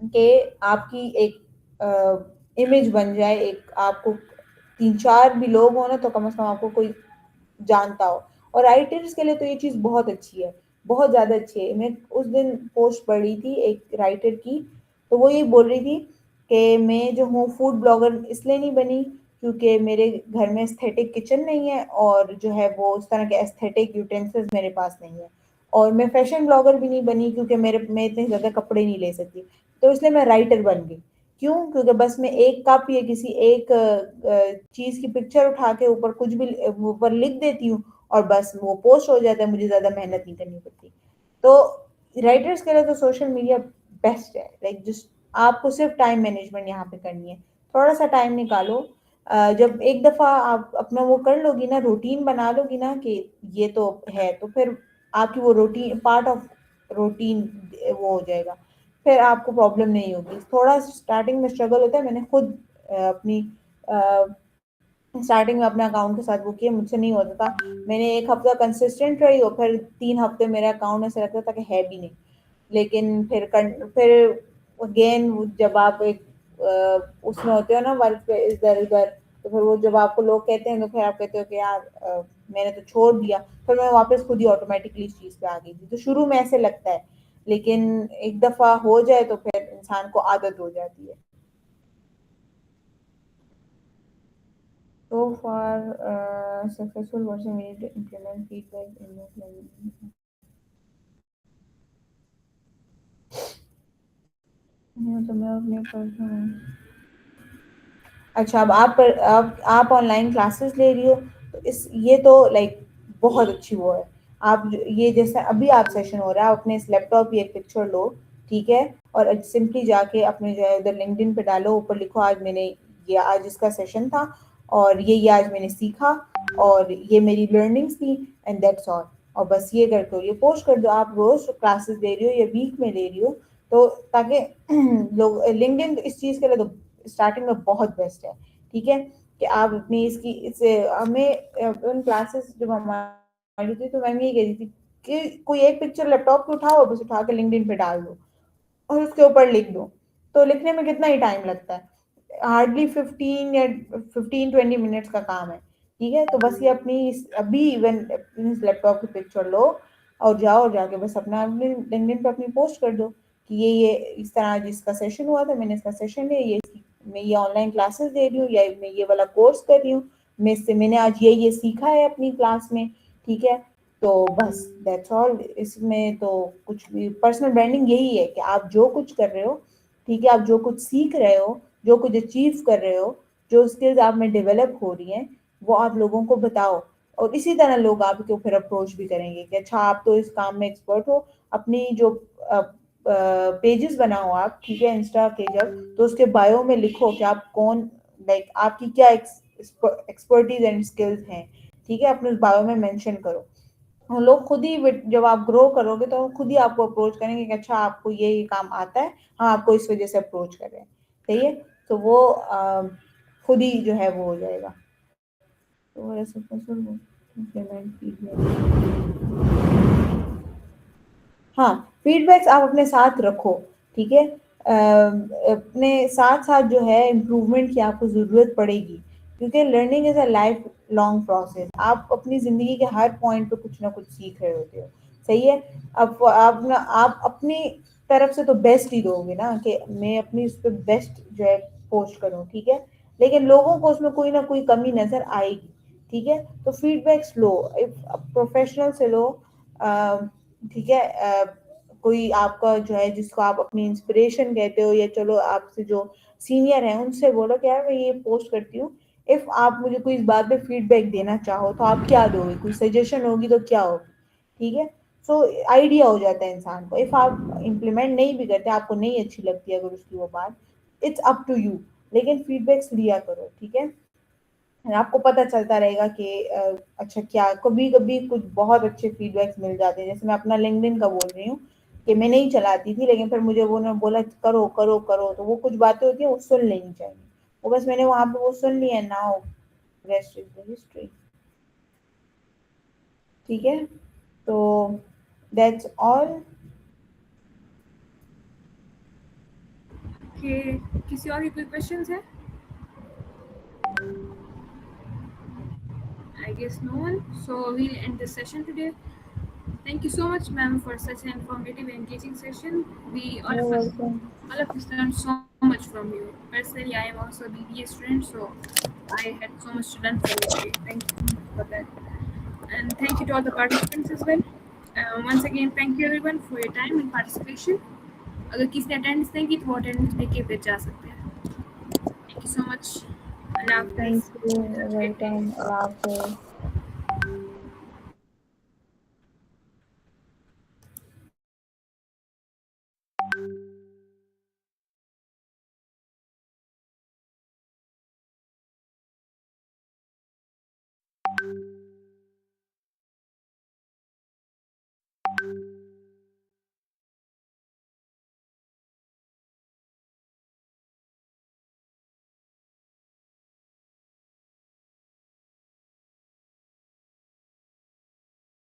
कि आपकी एक इमेज बन जाए, एक आपको 3-4 भी लोग हो ना तो कम से कम आपको कोई जानता हो। और राइटर्स के लिए तो ये चीज़ बहुत अच्छी है, बहुत ज़्यादा अच्छी है। मैं उस दिन पोस्ट पढ़ी थी एक राइटर की, तो वो ये बोल रही थी कि मैं जो हूँ फूड ब्लॉगर इसलिए नहीं बनी क्योंकि मेरे घर में एस्थेटिक किचन नहीं है और जो है वो उस तरह के एस्थेटिक यूटेंसिल्स मेरे पास नहीं है। और मैं फैशन ब्लॉगर भी नहीं बनी क्योंकि मेरे मैं इतने ज़्यादा कपड़े नहीं ले सकती, तो इसलिए मैं राइटर बन गई। क्यों? क्योंकि बस मैं एक कप या किसी एक चीज़ की पिक्चर उठा के ऊपर कुछ भी ऊपर लिख देती हूँ और बस वो पोस्ट हो जाता है, मुझे ज़्यादा मेहनत नहीं करनी पड़ती। तो राइटर्स के लिए तो सोशल मीडिया बेस्ट है, लाइक जस्ट आपको सिर्फ टाइम मैनेजमेंट यहाँ पे करनी है। थोड़ा सा टाइम निकालो, जब एक दफ़ा आप अपना वो कर लोगी ना, रूटीन बना लोगी ना कि ये तो है, तो फिर आपकी वो रूटीन पार्ट ऑफ रूटीन वो हो जाएगा, फिर आपको प्रॉब्लम नहीं होगी। थोड़ा स्टार्टिंग में स्ट्रगल होता है, मैंने खुद अपनी स्टार्टिंग में अपने अकाउंट के साथ वो किया, मुझसे नहीं होता था। मैंने 1 हफ्ता कंसिस्टेंट रही और फिर 3 हफ्ते मेरा अकाउंट ऐसा लगता था कि है भी नहीं। लेकिन फिर अगेन जब आप एक उसमें होते हो ना वर्क पे इधर-उधर, तो फिर वो जब आपको लोग कहते हैं तो फिर आप कहते हो कि यार मैंने तो छोड़ दिया। फिर मैं वापस खुद ही ऑटोमेटिकली इस चीज़ पे आ गई थी। तो शुरू में ऐसे लगता है, लेकिन एक दफ़ा हो जाए तो फिर इंसान को आदत हो जाती है। So far, successful person we need to implement feedback in your planning. तो मैं अपने पर्सनल अच्छा, अब आप ऑनलाइन क्लासेस ले रही हो, तो इस ये तो लाइक बहुत अच्छी वो है। ये जैसे अभी आप सेशन हो रहा है, आप अपने इस लैपटॉप की एक पिक्चर लो, ठीक है, और सिंपली जाके अपने जो है उधर लिंक्डइन पे डालो, ऊपर लिखो आज मैंने ये आज इसका सेशन था और ये आज मैंने सीखा और ये मेरी लर्निंग्स थी एंड दैट्स ऑल। और बस ये कर दो, ये पोस्ट कर दो, आप रोज क्लासेस ले रही हो या वीक में ले रही हो, तो ताकि लोग लिंक्डइन इस चीज़ के लिए तो स्टार्टिंग में बहुत बेस्ट है। ठीक है, कि आप अपनी इसकी इससे हमें उन क्लासेस जब हमारी थी तो मैम ये कह रही थी कि कोई एक पिक्चर लैपटॉप पे उठाओ, बस उठा के लिंक्डइन पे डाल दो और उसके ऊपर लिख दो। तो लिखने में कितना ही टाइम लगता है, हार्डली 15 20 मिनट्स का काम है। ठीक है, तो बस ये अपनी अभी इवन अपनी लैपटॉप की पिक्चर लो और जाओ और जाके बस अपना लिंक्डइन पे अपनी पोस्ट कर दो कि ये इस तरह जिसका सेशन हुआ था, मैंने इसका सेशन लिया, मैं ये ऑनलाइन क्लासेस दे रही हूँ या मैं ये वाला कोर्स कर रही हूँ, मैंने आज ये सीखा है अपनी क्लास में। ठीक है, तो बस दैट्स ऑल। इसमें तो कुछ भी पर्सनल ब्रांडिंग यही है कि आप जो कुछ कर रहे हो, ठीक है, आप जो कुछ सीख रहे हो, जो कुछ अचीव कर रहे हो, जो स्किल्स आप में डेवलप हो रही हैं, वो आप लोगों को बताओ। और इसी तरह लोग आपको फिर अप्रोच भी करेंगे कि अच्छा आप तो इस काम में एक्सपर्ट हो। अपनी जो पेजेस बनाओ आप, ठीक है, इंस्टा के जब, तो उसके बायो में लिखो कि आप कौन, लाइक आपकी क्या एक्सपर्टीज एंड स्किल्स हैं। ठीक है, अपने उस बायो में मेंशन करो। और लोग खुद ही जब आप ग्रो करोगे तो खुद ही आपको अप्रोच करेंगे कि अच्छा आपको ये काम आता है, हम आपको इस वजह से अप्रोच कर रहे हैं। सही है, तो वो खुद ही जो है वो हो जाएगा। तो ऐसे इम्प्लीमेंट फीडबैक, हाँ, फीडबैक्स आप अपने साथ रखो। ठीक है, अपने साथ साथ जो है इम्प्रूवमेंट की आपको ज़रूरत पड़ेगी क्योंकि learning is a life long process. आप अपनी ज़िंदगी के हर पॉइंट पे कुछ ना कुछ सीख रहे होते हो। सही है, अब आप अपनी तरफ से तो बेस्ट ही दोगे ना कि मैं अपनी उस पर बेस्ट जो है पोस्ट करूँ। ठीक है, लेकिन लोगों को उसमें कोई ना कोई कमी नज़र आएगी। ठीक है, तो फीडबैक्स लो, प्रोफेशनल से लो। ठीक है, कोई आपका जो है जिसको आप अपनी इंस्पिरेशन कहते हो या चलो आपसे जो सीनियर है उनसे बोलो कि यार मैं ये पोस्ट करती हूँ, इफ आप मुझे कोई इस बात पे फीडबैक देना चाहो तो आप क्या दोगे, कोई सजेशन होगी तो क्या होगी। ठीक है, सो आइडिया हो जाता है इंसान को। इफ आप इम्प्लीमेंट नहीं भी करते, आपको नहीं अच्छी लगती अगर उसकी वो बात, इट्स अप टू यू, लेकिन फीडबैक्स लिया करो। ठीक है, आपको पता चलता रहेगा कि अच्छा क्या कभी कभी कुछ बहुत अच्छे फीडबैक्स मिल जाते हैं। जैसे मैं अपना लिंक्डइन का बोल रही हूँ कि मैं नहीं चलाती थी, लेकिन फिर मुझे वो ने बोला करो करो करो, तो वो कुछ बातें होती हैं वो सुन लेनी चाहिए, वो बस मैंने वहां पे वो सुन लिया। Now rest is the history. ठीक है, तो दैट्स ऑल। कि किसी और की कोई क्वेश्चंस है? I guess no one. So we'll end this session today. Thank you so much, ma'am, for such an informative and engaging session. We all of us learned so much from you. Personally, I am also a BBA student, so I had so much to learn from you today. Thank you for that, and thank you to all the participants as well. Once again, thank you everyone for your time and participation. अगर किसी ने अटेंडेंस नहीं की तो वो अटेंडेंस लेके फिर जा सकते हैं। Thank you so much. Allah Hafiz. Thank you, Have a great day. Welcome, अल्लाह हाफ़िज़।